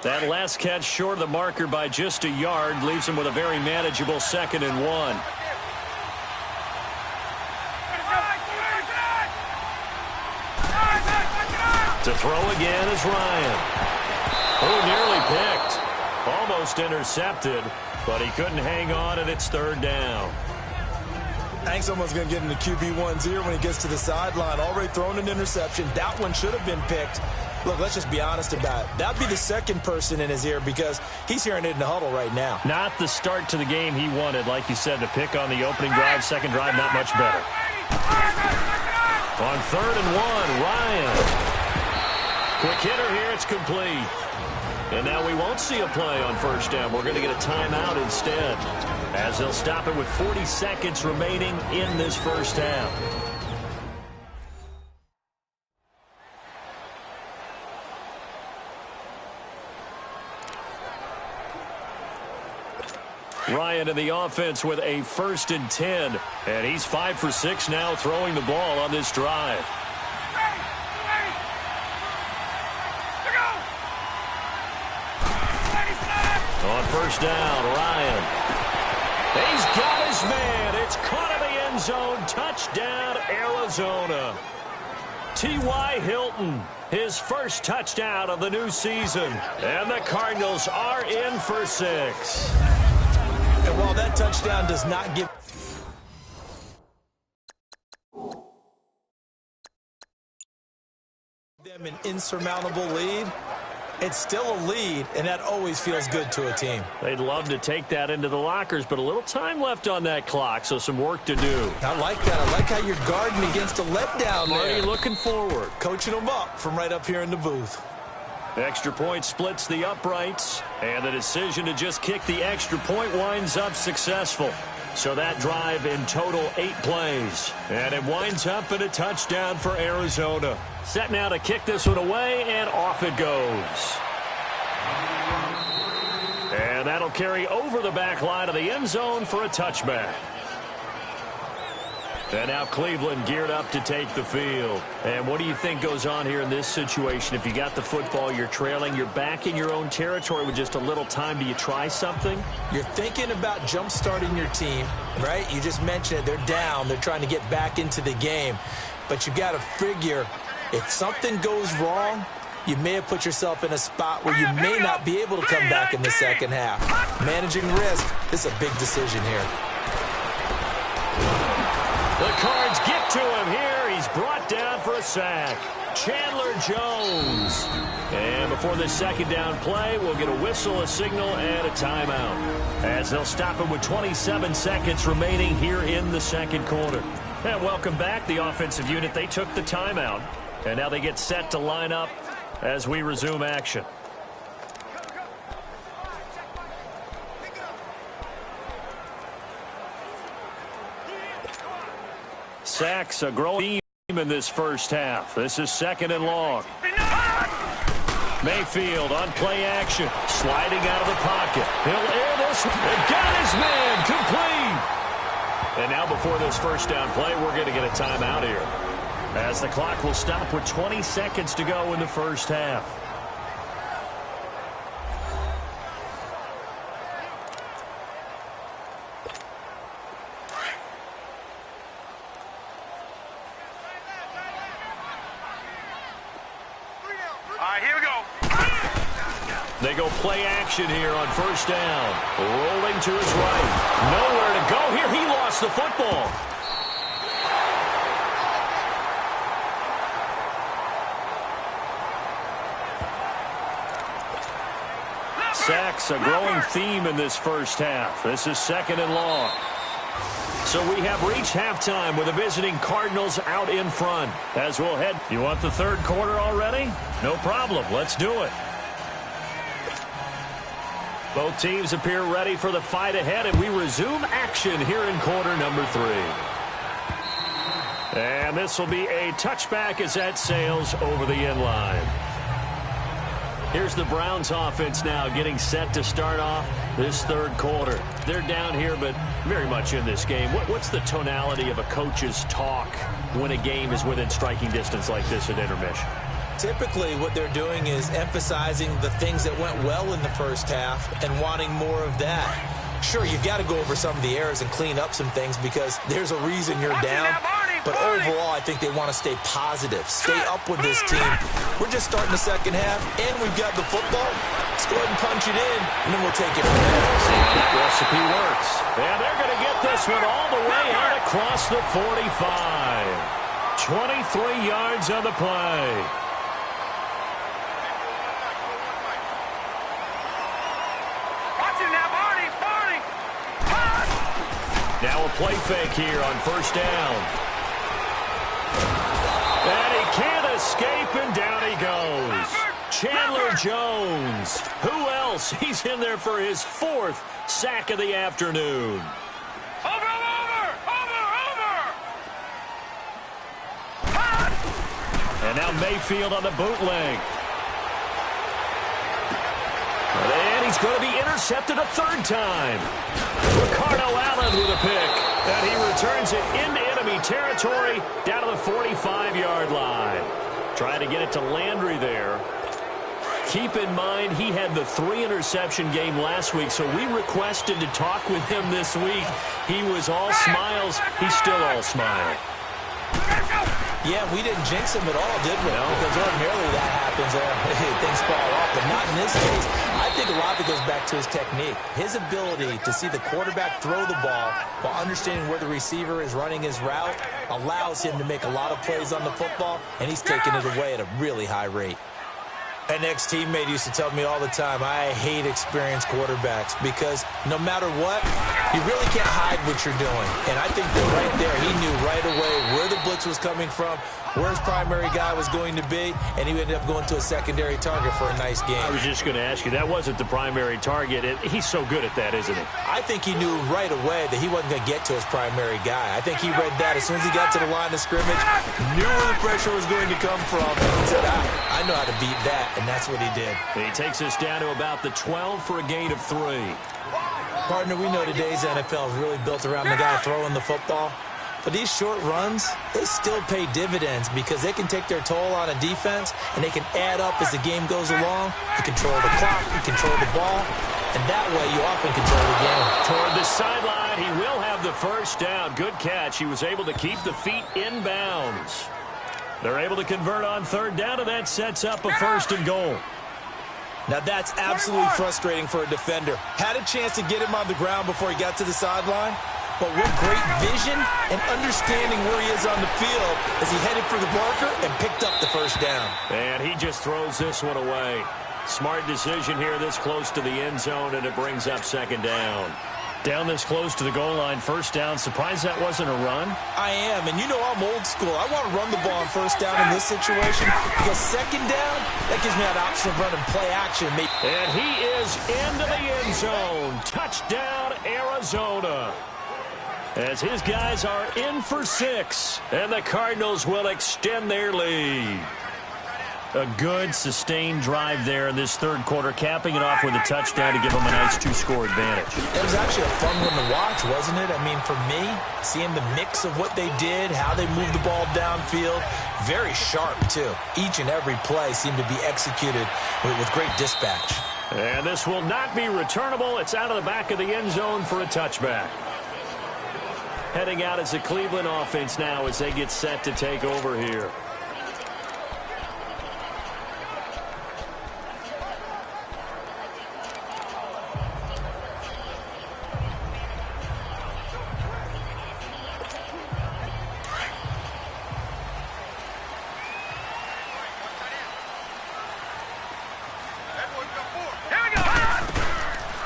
That last catch short of the marker by just a yard leaves him with a very manageable 2nd and 1. To throw again is Ryan. Oh, nearly picked. Almost intercepted, but he couldn't hang on, and it's 3rd down. I think someone's going to get in the QB1's ear when he gets to the sideline. Already thrown an interception. That one should have been picked. Look, let's just be honest about it. That'd be the second person in his ear because he's hearing it in the huddle right now. Not the start to the game he wanted. Like you said, to pick on the opening drive, second drive, not much better. On 3rd and 1, Ryan. Quick hitter here, it's complete. And now we won't see a play on 1st down. We're going to get a timeout instead, as they'll stop it with 40 seconds remaining in this 1st half. Ryan in the offense with a 1st and 10. And he's 5 for 6 now throwing the ball on this drive. On 1st down, Ryan. He's got his man. It's caught in the end zone. Touchdown, Arizona. T.Y. Hilton, his first touchdown of the new season. And the Cardinals are in for 6. And while that touchdown does not give them an insurmountable lead, it's still a lead, and that always feels good to a team. They'd love to take that into the lockers, but a little time left on that clock, so some work to do. I like that. I like how you're guarding against a letdown there. Already looking forward. Coaching them up from right up here in the booth. Extra point splits the uprights, and the decision to just kick the extra point winds up successful. So that drive in total 8 plays. And it winds up in a touchdown for Arizona. Set now to kick this one away, and off it goes. And that'll carry over the back line of the end zone for a touchback. And now Cleveland geared up to take the field. And what do you think goes on here in this situation? If you got the football, you're trailing, you're back in your own territory with just a little time. Do you try something? You're thinking about jump-starting your team, right? You just mentioned it. They're down. They're trying to get back into the game. But you got to figure if something goes wrong, you may have put yourself in a spot where you may not be able to come back in the second half. Managing risk is a big decision here. The Cards get to him here. He's brought down for a sack. Chandler Jones. And before this second down play, we'll get a whistle, a signal, and a timeout, as they'll stop him with 27 seconds remaining here in the second quarter. And welcome back, the offensive unit. They took the timeout, and now they get set to line up as we resume action. Sacks a growing theme in this first half. This is 2nd and long. Mayfield on play action, sliding out of the pocket. He'll air this one. And got his man complete. And now before this first down play, we're going to get a timeout here, as the clock will stop with 20 seconds to go in the first half. They go play action here on 1st down. Rolling to his right. Nowhere to go here. He lost the football. Sacks a growing theme in this first half. This is 2nd and long. So we have reached halftime with the visiting Cardinals out in front. As we'll head. You want the third quarter already? No problem. Let's do it. Both teams appear ready for the fight ahead, and we resume action here in quarter number 3. And this will be a touchback as that sails over the end line. Here's the Browns offense now getting set to start off this third quarter. They're down here, but very much in this game. What's the tonality of a coach's talk when a game is within striking distance like this at intermission? Typically, what they're doing is emphasizing the things that went well in the first half and wanting more of that. Sure, you've got to go over some of the errors and clean up some things because there's a reason you're down. But overall, I think they want to stay positive, stay up with this team. We're just starting the second half, and we've got the football. Let's go ahead and punch it in, and then we'll take it from there. That recipe works. And they're going to get this one all the way out across the 45. 23 yards on the play. Now a play fake here on first down. And he can't escape, and down he goes. Chandler Jones. Who else? He's in there for his 4th sack of the afternoon. Over! And now Mayfield on the bootleg. And he's going to be intercepted a 3rd time. Ricardo Allen with a pick. And he returns it into enemy territory down to the 45-yard line. Trying to get it to Landry there. Keep in mind he had the 3-interception game last week, so we requested to talk with him this week. He was all smiles. He's still all smile. Yeah, we didn't jinx him at all, did we? No. Because ordinarily that happens. Things fall off, but not in this case. I think a lot of it goes back to his technique. His ability to see the quarterback throw the ball while understanding where the receiver is running his route allows him to make a lot of plays on the football, and he's taking it away at a really high rate. An ex-teammate used to tell me all the time, I hate experienced quarterbacks because no matter what, you really can't hide what you're doing. And I think that right there, he knew right away where the blitz was coming from, where his primary guy was going to be, and he ended up going to a secondary target for a nice game. I was just going to ask you, that wasn't the primary target. He's so good at that, isn't he? I think he knew right away that he wasn't going to get to his primary guy. I think he read that as soon as he got to the line of scrimmage, knew where the pressure was going to come from, and said, I know how to beat that. And that's what he did. He takes us down to about the 12 for a gain of 3. Partner, we know today's NFL is really built around the guy throwing the football. But these short runs, they still pay dividends because they can take their toll on a defense and they can add up as the game goes along. You control the clock, you control the ball, and that way you often control the game. Toward the sideline, he will have the first down. Good catch. He was able to keep the feet in bounds. They're able to convert on 3rd down, and that sets up a 1st and goal. Now, that's absolutely frustrating for a defender. Had a chance to get him on the ground before he got to the sideline, but with great vision and understanding where he is on the field as he headed for the marker and picked up the 1st down. And he just throws this one away. Smart decision here this close to the end zone, and it brings up 2nd down. Down this close to the goal line, 1st down. Surprised that wasn't a run? I am, and you know I'm old school. I want to run the ball on 1st down in this situation because 2nd down, that gives me that option of running play action. And he is into the end zone. Touchdown, Arizona. As his guys are in for 6, and the Cardinals will extend their lead. A good, sustained drive there in this 3rd quarter, capping it off with a touchdown to give them a nice 2-score advantage. It was actually a fun one to watch, wasn't it? I mean, for me, seeing the mix of what they did, how they moved the ball downfield, very sharp, too. Each and every play seemed to be executed with great dispatch. And this will not be returnable. It's out of the back of the end zone for a touchback. Heading out as the Cleveland offense now as they get set to take over here.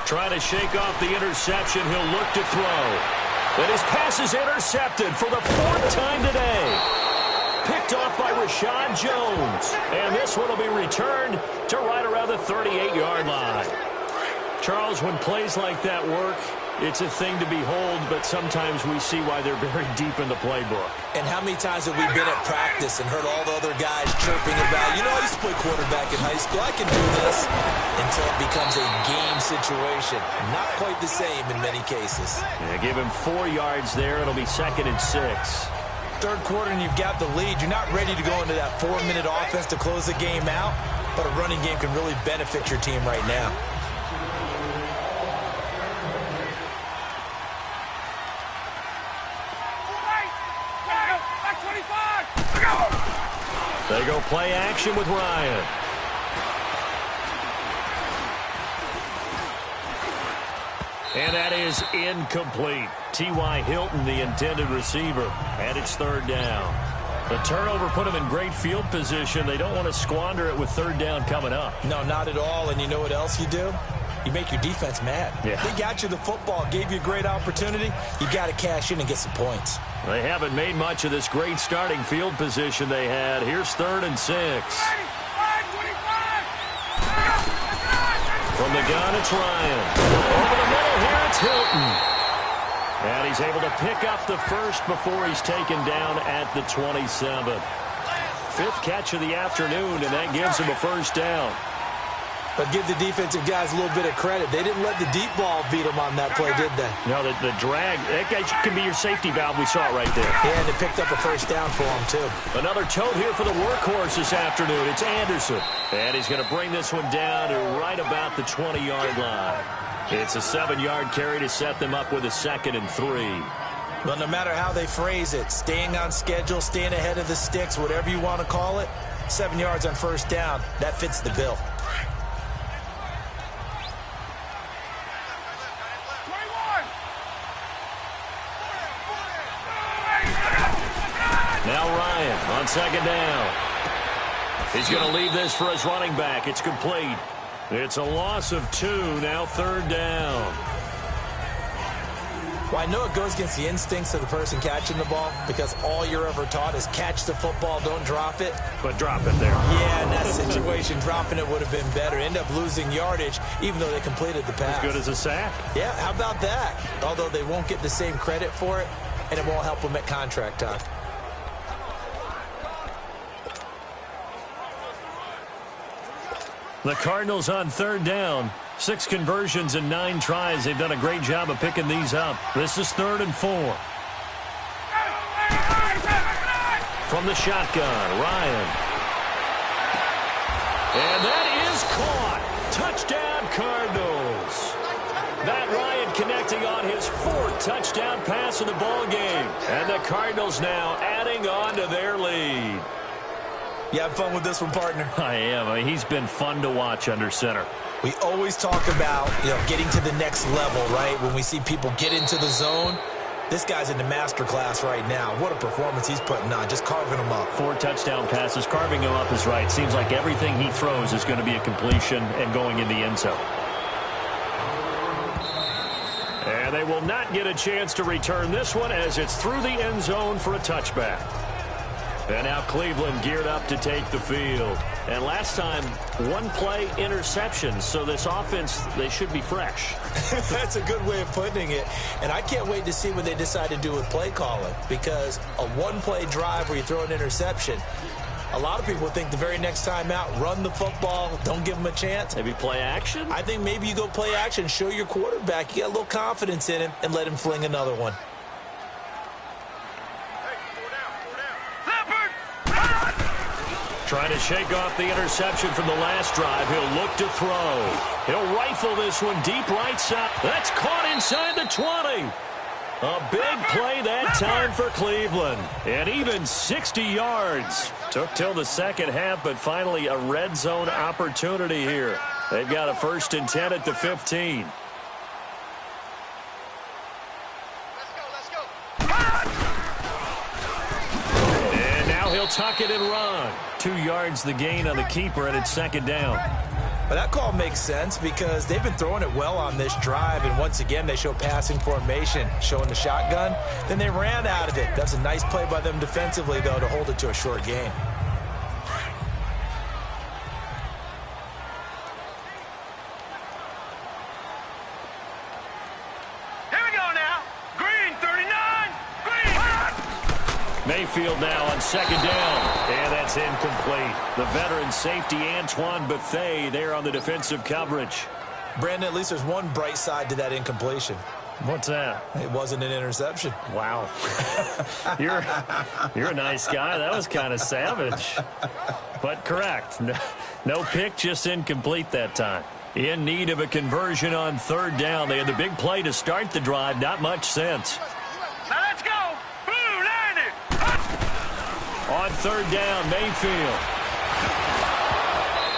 Trying to shake off the interception. He'll look to throw. And his pass is intercepted for the 4th time today. Picked off by Rashad Jones. And this one will be returned to right around the 38-yard line. Charles, when plays like that work, it's a thing to behold, but sometimes we see why they're very deep in the playbook. And how many times have we been at practice and heard all the other guys chirping about, you know, I used to play quarterback in high school, I can do this, until it becomes a game situation. Not quite the same in many cases. Yeah, give him 4 yards there. It'll be 2nd and 6. Third quarter and you've got the lead. You're not ready to go into that 4-minute offense to close the game out, but a running game can really benefit your team right now. They go play action with Ryan. And that is incomplete. T.Y. Hilton, the intended receiver, and it's third down. The turnover put them in great field position. They don't want to squander it with third down coming up. No, not at all. And you know what else you do? You make your defense mad. Yeah. They got you the football, gave you a great opportunity. You got to cash in and get some points. They haven't made much of this great starting field position they had. Here's 3rd and 6. From the gun, it's Ryan. Over the middle here, it's Hilton. And he's able to pick up the first before he's taken down at the 27. 5th catch of the afternoon, and that gives him a first down. But give the defensive guys a little bit of credit. They didn't let the deep ball beat them on that play, did they? No, the drag, that can be your safety valve. We saw it right there. Yeah, and they picked up a first down for them, too. Another tote here for the workhorse this afternoon. It's Anderson. And he's going to bring this one down to right about the 20-yard line. It's a 7-yard carry to set them up with a 2nd and 3. Well, no matter how they phrase it, staying on schedule, staying ahead of the sticks, whatever you want to call it, 7 yards on first down, that fits the bill. Now Ryan on 2nd down. He's going to leave this for his running back. It's complete. It's a loss of 2. Now 3rd down. Well, I know it goes against the instincts of the person catching the ball because all you're ever taught is catch the football, don't drop it. But drop it there. Yeah, in that situation, dropping it would have been better. End up losing yardage, even though they completed the pass. As good as a sack. Yeah, how about that? Although they won't get the same credit for it, and it won't help them at contract time. The Cardinals on 3rd down. 6 conversions and 9 tries. They've done a great job of picking these up. This is 3rd and 4. From the shotgun, Ryan. And that is caught. Touchdown, Cardinals. Matt Ryan connecting on his 4th touchdown pass of the ball game. And the Cardinals now adding on to their lead. You have fun with this one, partner? I am. I mean, he's been fun to watch under center. We always talk about, getting to the next level, right? When we see people get into the zone, this guy's in the master class right now. What a performance he's putting on, just carving them up. 4 touchdown passes. Carving him up is right. Seems like everything he throws is going to be a completion and going in the end zone. And they will not get a chance to return this one as it's through the end zone for a touchback. And now Cleveland geared up to take the field. And last time, 1-play interception. So this offense, they should be fresh. That's a good way of putting it. And I can't wait to see what they decide to do with play calling. Because a 1-play drive where you throw an interception, a lot of people think the very next time out, run the football, don't give them a chance. Maybe play action? I think maybe you go play action, show your quarterback, you got a little confidence in him, and let him fling another one. Trying to shake off the interception from the last drive. He'll look to throw. He'll rifle this one deep right side. That's caught inside the 20. A big play that time for Cleveland. And even 60 yards. Took till the second half, but finally a red zone opportunity here. They've got a 1st and 10 at the 15. He'll tuck it and run. 2 yards the gain on the keeper, and it's 2nd down. But that call makes sense because they've been throwing it well on this drive, and once again they show passing formation, showing the shotgun. Then they ran out of it. That's a nice play by them defensively, though, to hold it to a short gain. Mayfield now on 2nd down, and that's incomplete. The veteran safety, Antoine Bethea, there on the defensive coverage. Brandon, at least there's one bright side to that incompletion. What's that? It wasn't an interception. Wow. You're a nice guy. That was kind of savage. But correct. No pick, just incomplete that time. In need of a conversion on third down. They had the big play to start the drive. Not much since. Now let's go. Blue, land it. On third down, Mayfield.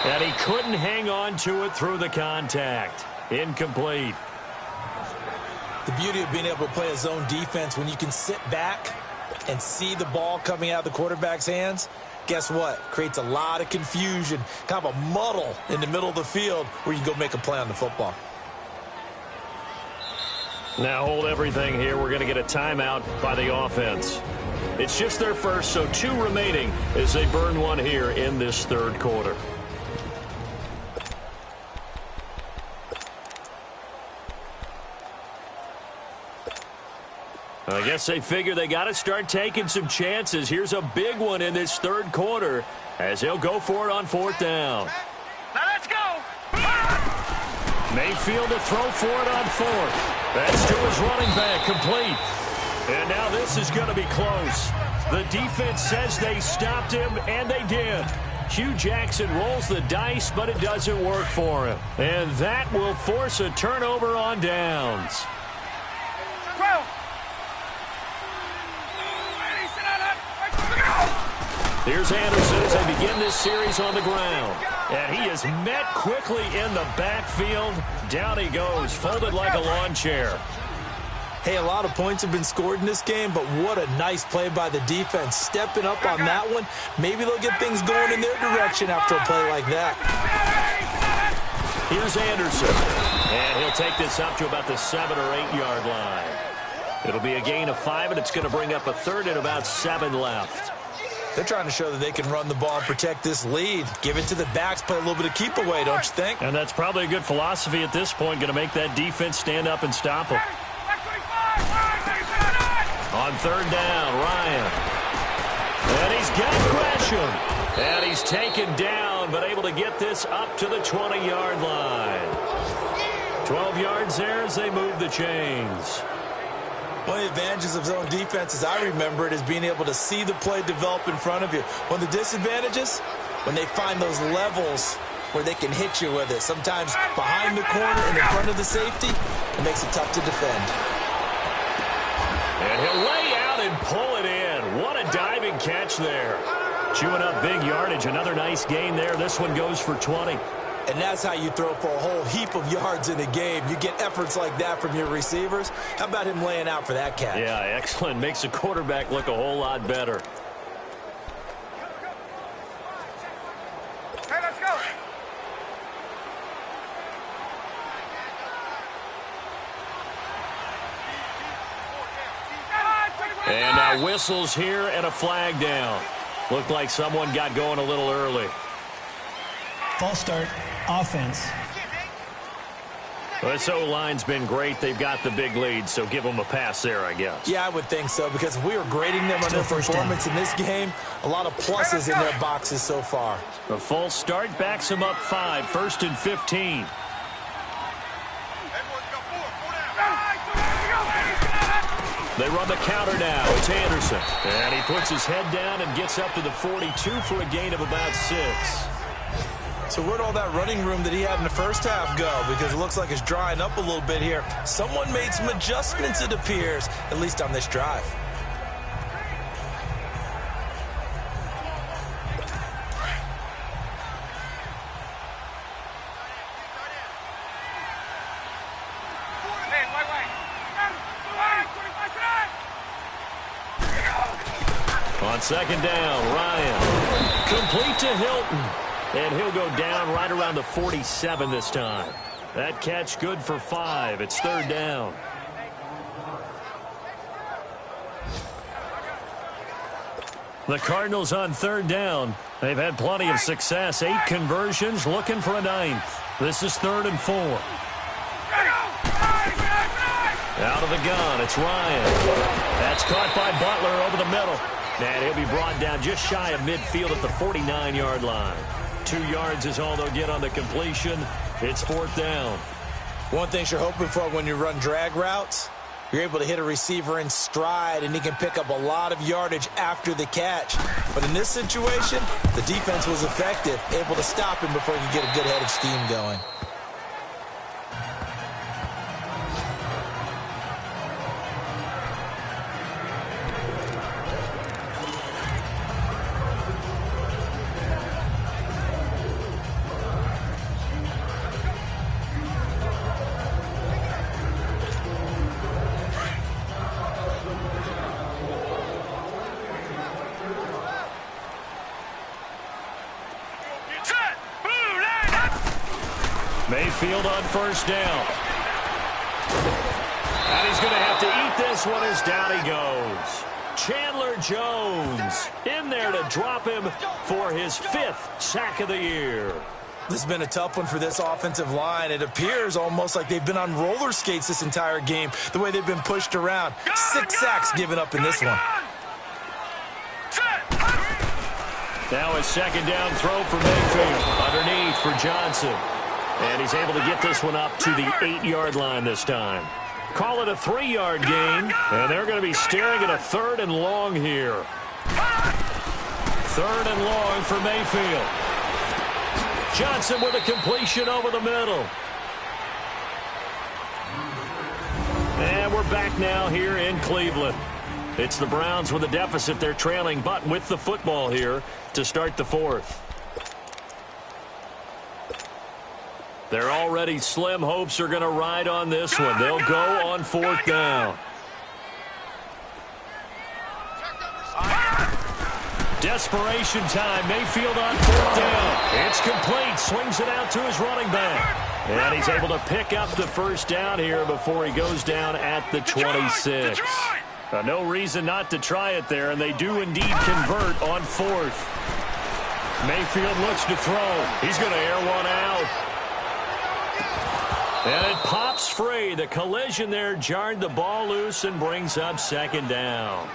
And he couldn't hang on to it through the contact. Incomplete. The beauty of being able to play a zone defense when you can sit back and see the ball coming out of the quarterback's hands, guess what? Creates a lot of confusion, kind of a muddle in the middle of the field where you can go make a play on the football. Now hold everything here. We're going to get a timeout by the offense. It's just their first, so 2 remaining as they burn one here in this third quarter. I guess they figure they got to start taking some chances. Here's a big one in this third quarter as he'll go for it on fourth down. Now let's go. Mayfield to throw for it on fourth. That's to his running back, complete. And now this is going to be close. The defense says they stopped him, and they did. Hugh Jackson rolls the dice, but it doesn't work for him. And that will force a turnover on downs. Here's Anderson as they begin this series on the ground. And he is met quickly in the backfield. Down he goes, folded like a lawn chair. Hey, a lot of points have been scored in this game, but what a nice play by the defense. Stepping up on that one, maybe they'll get things going in their direction after a play like that. Here's Anderson. And he'll take this up to about the 7 or 8 yard line. It'll be a gain of 5, and it's going to bring up a third and about 7 left. They're trying to show that they can run the ball and protect this lead. Give it to the backs, play a little bit of keep away, don't you think? And that's probably a good philosophy at this point, going to make that defense stand up and stop them. On third down, Ryan. And he's got Gresham. And he's taken down, but able to get this up to the 20-yard line. 12 yards there as they move the chains. One of the advantages of zone defense, as I remember it, is being able to see the play develop in front of you. One of the disadvantages, when they find those levels where they can hit you with it. Sometimes behind the corner and in front of the safety, it makes it tough to defend. And he'll lay out and pull it in. What a diving catch there. Chewing up big yardage. Another nice gain there. This one goes for 20. And that's how you throw for a whole heap of yards in a game. You get efforts like that from your receivers. How about him laying out for that catch? Yeah, excellent. Makes the quarterback look a whole lot better. Hey, let's go. And now whistles here and a flag down. Looked like someone got going a little early. False start, offense. Well, this O-line's been great. They've got the big lead, so give them a pass there, I guess. Yeah, I would think so, because if we were grading them on their performance in this game, a lot of pluses in their boxes so far. The false start backs them up 5, 1st and 15. They run the counter now. It's Anderson. And he puts his head down and gets up to the 42 for a gain of about 6. So where'd all that running room that he had in the first half go? Because it looks like it's drying up a little bit here. Someone made some adjustments, it appears, at least on this drive. On second down, Ryan. Complete to Hilton. And he'll go down right around the 47 this time. That catch good for 5. It's third down. The Cardinals on third down. They've had plenty of success. 8 conversions, looking for a 9th. This is 3rd and 4. Out of the gun, it's Ryan. That's caught by Butler over the middle. And he'll be brought down just shy of midfield at the 49-yard line. 2 yards is all they'll get on the completion. It's 4th down. One thing you're hoping for when you run drag routes, you're able to hit a receiver in stride, and he can pick up a lot of yardage after the catch. But in this situation, the defense was effective, able to stop him before he could get a good head of steam going. Mayfield on first down. And he's going to have to eat this one as down he goes. Chandler Jones in there to drop him for his 5th sack of the year. This has been a tough one for this offensive line. It appears almost like they've been on roller skates this entire game, the way they've been pushed around. 6 sacks given up in this one. Now a second down throw for Mayfield. Underneath for Johnson. And he's able to get this one up to the 8-yard line this time. Call it a 3-yard gain, and they're going to be staring at a 3rd and long here. 3rd and long for Mayfield. Johnson with a completion over the middle. And we're back now here in Cleveland. It's the Browns with a deficit. They're trailing, but with the football here to start the 4th. Their already slim hopes are going to ride on this one. They'll go on 4th down. Desperation time. Mayfield on 4th down. It's complete. Swings it out to his running back. And he's able to pick up the first down here before he goes down at the 26. No reason not to try it there, and they do indeed convert on 4th. Mayfield looks to throw. He's going to air one out. And it pops free. The collision there jarred the ball loose and brings up 2nd down.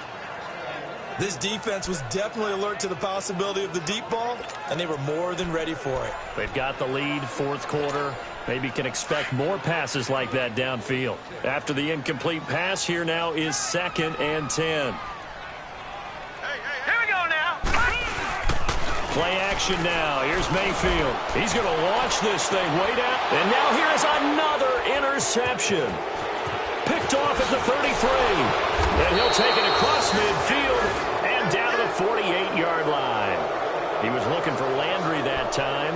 This defense was definitely alert to the possibility of the deep ball, and they were more than ready for it. They've got the lead, 4th quarter. Maybe can expect more passes like that downfield. After the incomplete pass, here now is 2nd and 10. Play action now. Here's Mayfield. He's going to launch this thing way down. And now here is another interception. Picked off at the 33. And he'll take it across midfield and down to the 48-yard line. He was looking for Landry that time.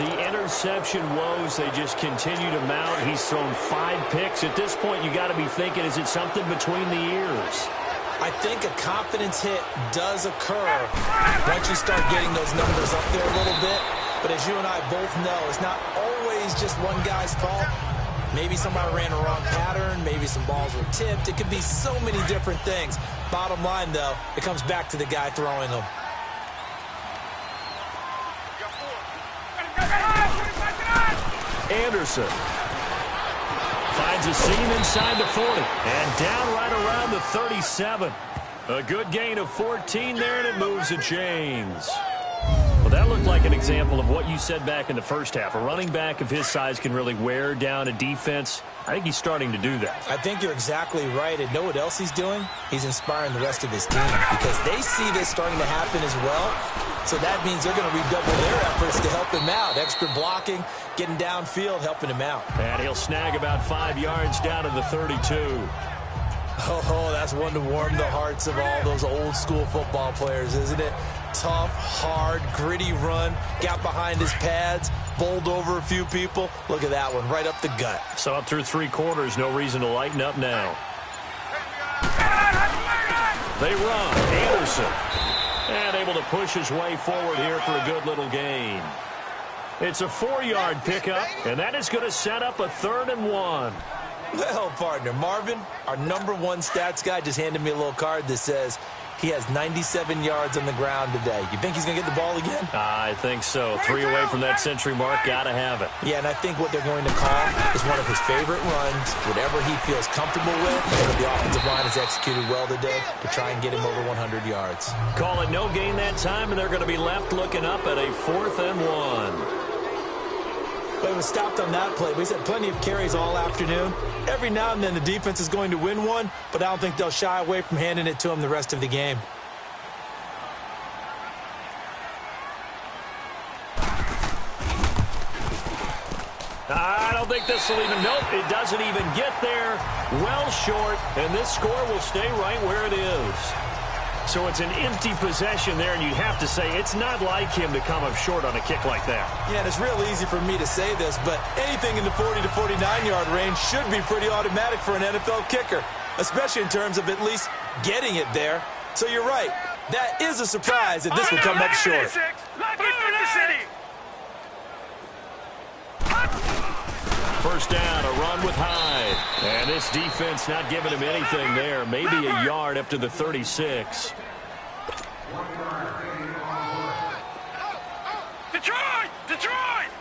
The interception woes, they just continue to mount. He's thrown 5 picks. At this point, you got to be thinking, is it something between the ears? I think a confidence hit does occur once you start getting those numbers up there a little bit. But as you and I both know, it's not always just one guy's fault. Maybe somebody ran a wrong pattern. Maybe some balls were tipped. It could be so many different things. Bottom line, though, it comes back to the guy throwing them. Anderson finds a seam inside the 40 and down right around the 37. A good gain of 14 there, and it moves the chains. Well, that looked like an example of what you said back in the first half. A running back of his size can really wear down a defense. I think he's starting to do that. I think you're exactly right. And know what else he's doing? He's inspiring the rest of his team because they see this starting to happen as well. So that means they're going to redouble their efforts to help him out. Extra blocking, getting downfield, helping him out. And he'll snag about 5 yards down to the 32. Oh, that's one to warm the hearts of all those old school football players, isn't it? Tough, hard, gritty run, got behind his pads, bowled over a few people. Look at that one, right up the gut. So up through 3 quarters, no reason to lighten up now. They run. Anderson. And able to push his way forward here for a good little gain. It's a 4-yard pickup, and that is going to set up a 3rd and 1. Well, partner, Marvin, our #1 stats guy, just handed me a little card that says he has 97 yards on the ground today. You think he's going to get the ball again? I think so. 3 away from that century mark. Got to have it. Yeah, and I think what they're going to call is one of his favorite runs, whatever he feels comfortable with, and the offensive line has executed well today to try and get him over 100 yards. Call it no gain that time, and they're going to be left looking up at a 4th and 1. But it was stopped on that play. But he's had plenty of carries all afternoon. Every now and then the defense is going to win one, but I don't think they'll shy away from handing it to him the rest of the game. I don't think this will even, nope, it doesn't even get there. Well short, and this score will stay right where it is. So it's an empty possession there, and you'd have to say it's not like him to come up short on a kick like that. Yeah, and it's real easy for me to say this, but anything in the 40 to 49-yard range should be pretty automatic for an NFL kicker, especially in terms of at least getting it there. So you're right. That is a surprise that this will come up short. First down, a run with Hyde. And this defense not giving him anything there. Maybe a yard up to the 36. Detroit! Detroit!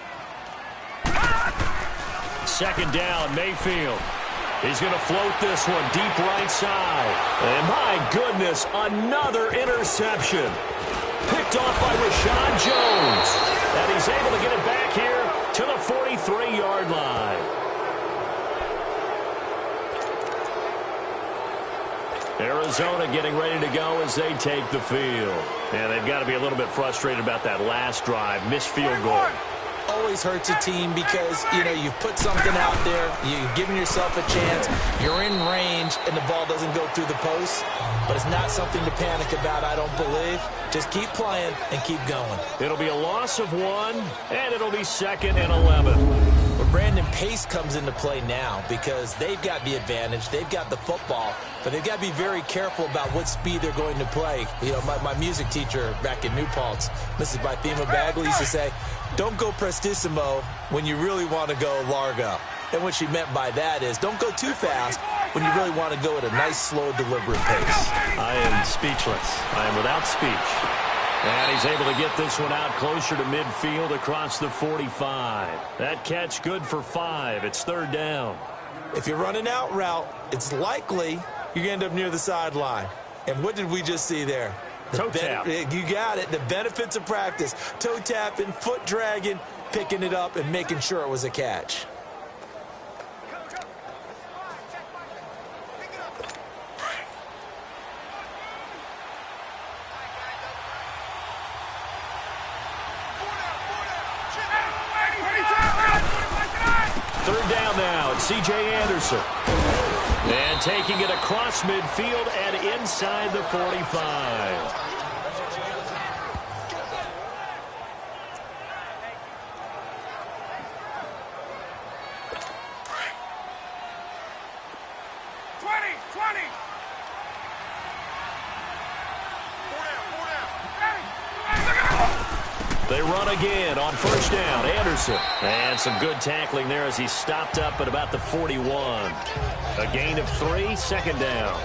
Second down, Mayfield. He's going to float this one deep right side. And my goodness, another interception. Picked off by Rashad Jones. And he's able to get it back here to the 43-yard line. Arizona getting ready to go as they take the field. And they've got to be a little bit frustrated about that last drive. Missed field goal. Always hurts a team because, you know, you've put something out there, you've given yourself a chance, you're in range, and the ball doesn't go through the post. But it's not something to panic about, I don't believe. Just keep playing and keep going. It'll be a loss of 1, and it'll be 2nd and 11. But Brandon, pace comes into play now because they've got the advantage, they've got the football, but they've got to be very careful about what speed they're going to play. You know, my music teacher back in New Paltz, Mrs. Bythema Bagley, used to say, don't go prestissimo when you really want to go largo. And what she meant by that is don't go too fast when you really want to go at a nice, slow, deliberate pace. I am speechless. I am without speech. And he's able to get this one out closer to midfield across the 45. That catch good for 5. It's 3rd down. If you're running out route, it's likely you're going to end up near the sideline. And what did we just see there? Toe tap. You got it. The benefits of practice. Toe tapping, foot dragging, picking it up, and making sure it was a catch. Third down now. It's C.J. Anderson. And taking it across midfield and inside the 45. They run again on first down. Anderson. And some good tackling there as he stopped up at about the 41. A gain of 3, 2nd down.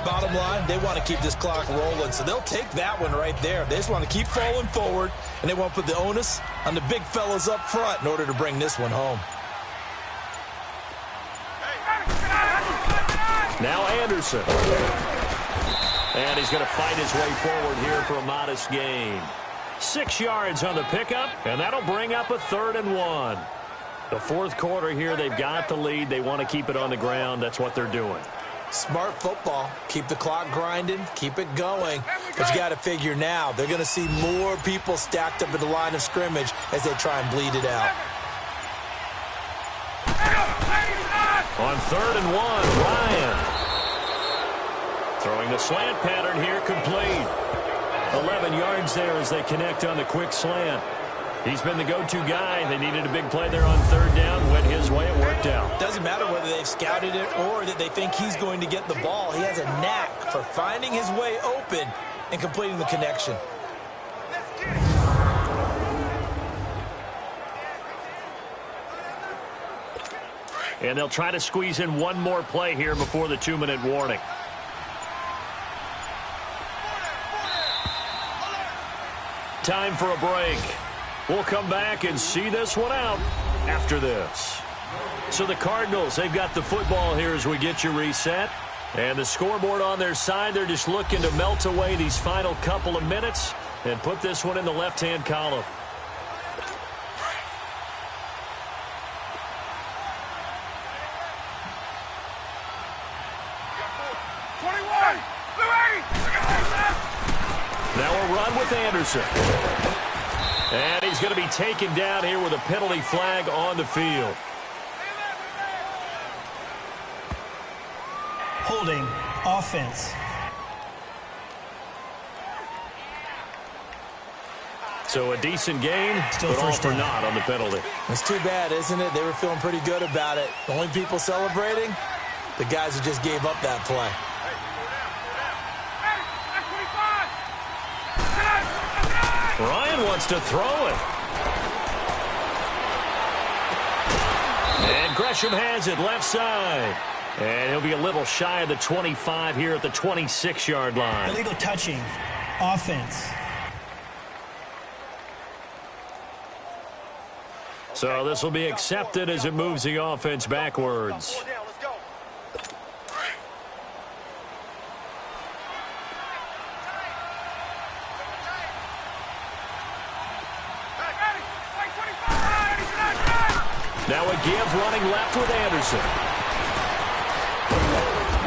Bottom line, they want to keep this clock rolling, so they'll take that one right there. They just want to keep falling forward, and they want to put the onus on the big fellas up front in order to bring this one home. Now Anderson. And he's going to fight his way forward here for a modest gain. 6 yards on the pickup, and that'll bring up a 3rd and 1. The 4th quarter here, they've got the lead. They want to keep it on the ground. That's what they're doing. Smart football. Keep the clock grinding. Keep it going. But you got to figure now, they're going to see more people stacked up at the line of scrimmage as they try and bleed it out. On 3rd and 1, Ryan. Throwing the slant pattern here, complete. 11 yards there as they connect on the quick slant. He's been the go-to guy. They needed a big play there on 3rd down. Went his way. It worked out. Doesn't matter whether they've scouted it or that they think he's going to get the ball. He has a knack for finding his way open and completing the connection. And they'll try to squeeze in one more play here before the 2-minute warning. Time for a break. We'll come back and see this one out after this. So the Cardinals, they've got the football here as we get you reset. And the scoreboard on their side, they're just looking to melt away these final couple of minutes and put this one in the left-hand column. Now a run with Anderson. And he's going to be taken down here with a penalty flag on the field. Holding offense. So a decent game, Still but all first for down. naught on the penalty. It's too bad, isn't it? They were feeling pretty good about it. The only people celebrating, the guys who just gave up that play. Ryan wants to throw it. And Gresham has it left side. And he'll be a little shy of the 25 here at the 26-yard line. Illegal touching. Offense. So this will be accepted as it moves the offense backwards. Now a give running left with Anderson.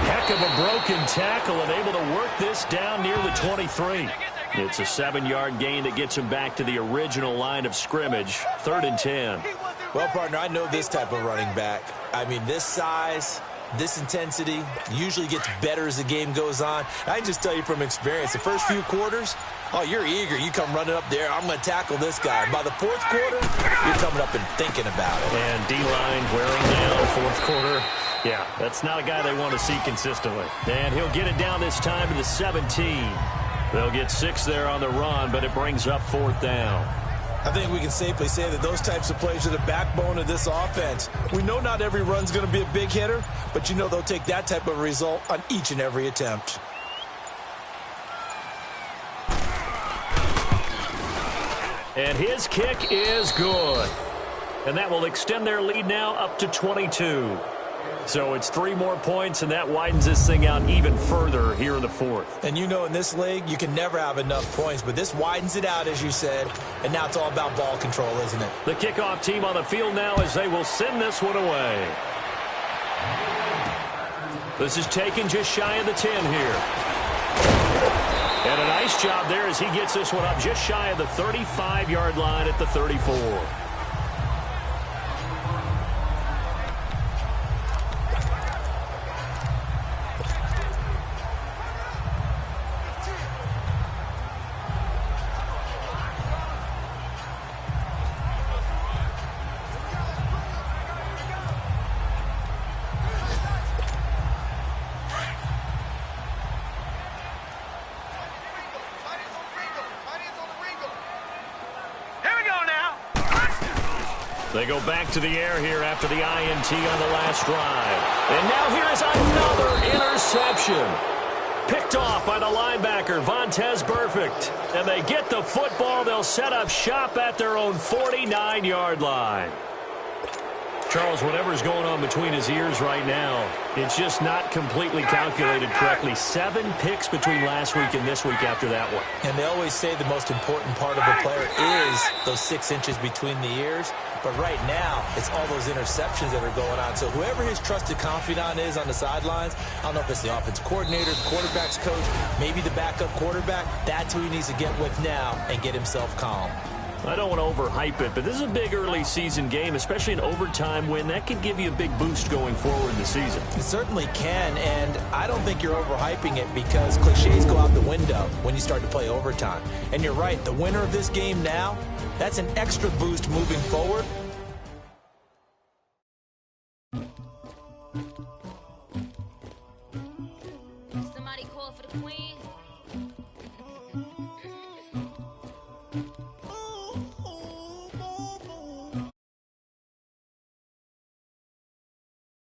Heck of a broken tackle and able to work this down near the 23. It's a 7-yard gain that gets him back to the original line of scrimmage. 3rd and 10. Well, partner, I know this type of running back. I mean, this size, this intensity usually gets better as the game goes on. I can just tell you from experience, the first few quarters, oh, you're eager. You come running up there, I'm going to tackle this guy. By the 4th quarter, you're coming up and thinking about it. And D-line wearing down 4th quarter. Yeah, that's not a guy they want to see consistently. And he'll get it down this time to the 17. They'll get 6 there on the run, but it brings up 4th down. I think we can safely say that those types of plays are the backbone of this offense. We know not every run's going to be a big hitter, but you know they'll take that type of result on each and every attempt. And his kick is good. And that will extend their lead now up to 22. So it's 3 more points, and that widens this thing out even further here in the 4th. And you know in this league, you can never have enough points, but this widens it out, as you said, and now it's all about ball control, isn't it? The kickoff team on the field now as they will send this one away. This is taken just shy of the 10 here. And a nice job there as he gets this one up just shy of the 35-yard line at the 34. They go back to the air here after the INT on the last drive. And now here is another interception. Picked off by the linebacker, Vontaze Burfict. And they get the football. They'll set up shop at their own 49-yard line. Charles, whatever's going on between his ears right now, it's just not completely calculated correctly. 7 picks between last week and this week after that one. And they always say the most important part of a player is those 6 inches between the ears. But right now, it's all those interceptions that are going on. So whoever his trusted confidant is on the sidelines, I don't know if it's the offensive coordinator, the quarterback's coach, maybe the backup quarterback, that's who he needs to get with now and get himself calm. I don't want to overhype it, but this is a big early season game, especially an overtime win. That could give you a big boost going forward in the season. It certainly can, and I don't think you're overhyping it because cliches go out the window when you start to play overtime. And you're right, the winner of this game now, that's an extra boost moving forward. Somebody call for the queen.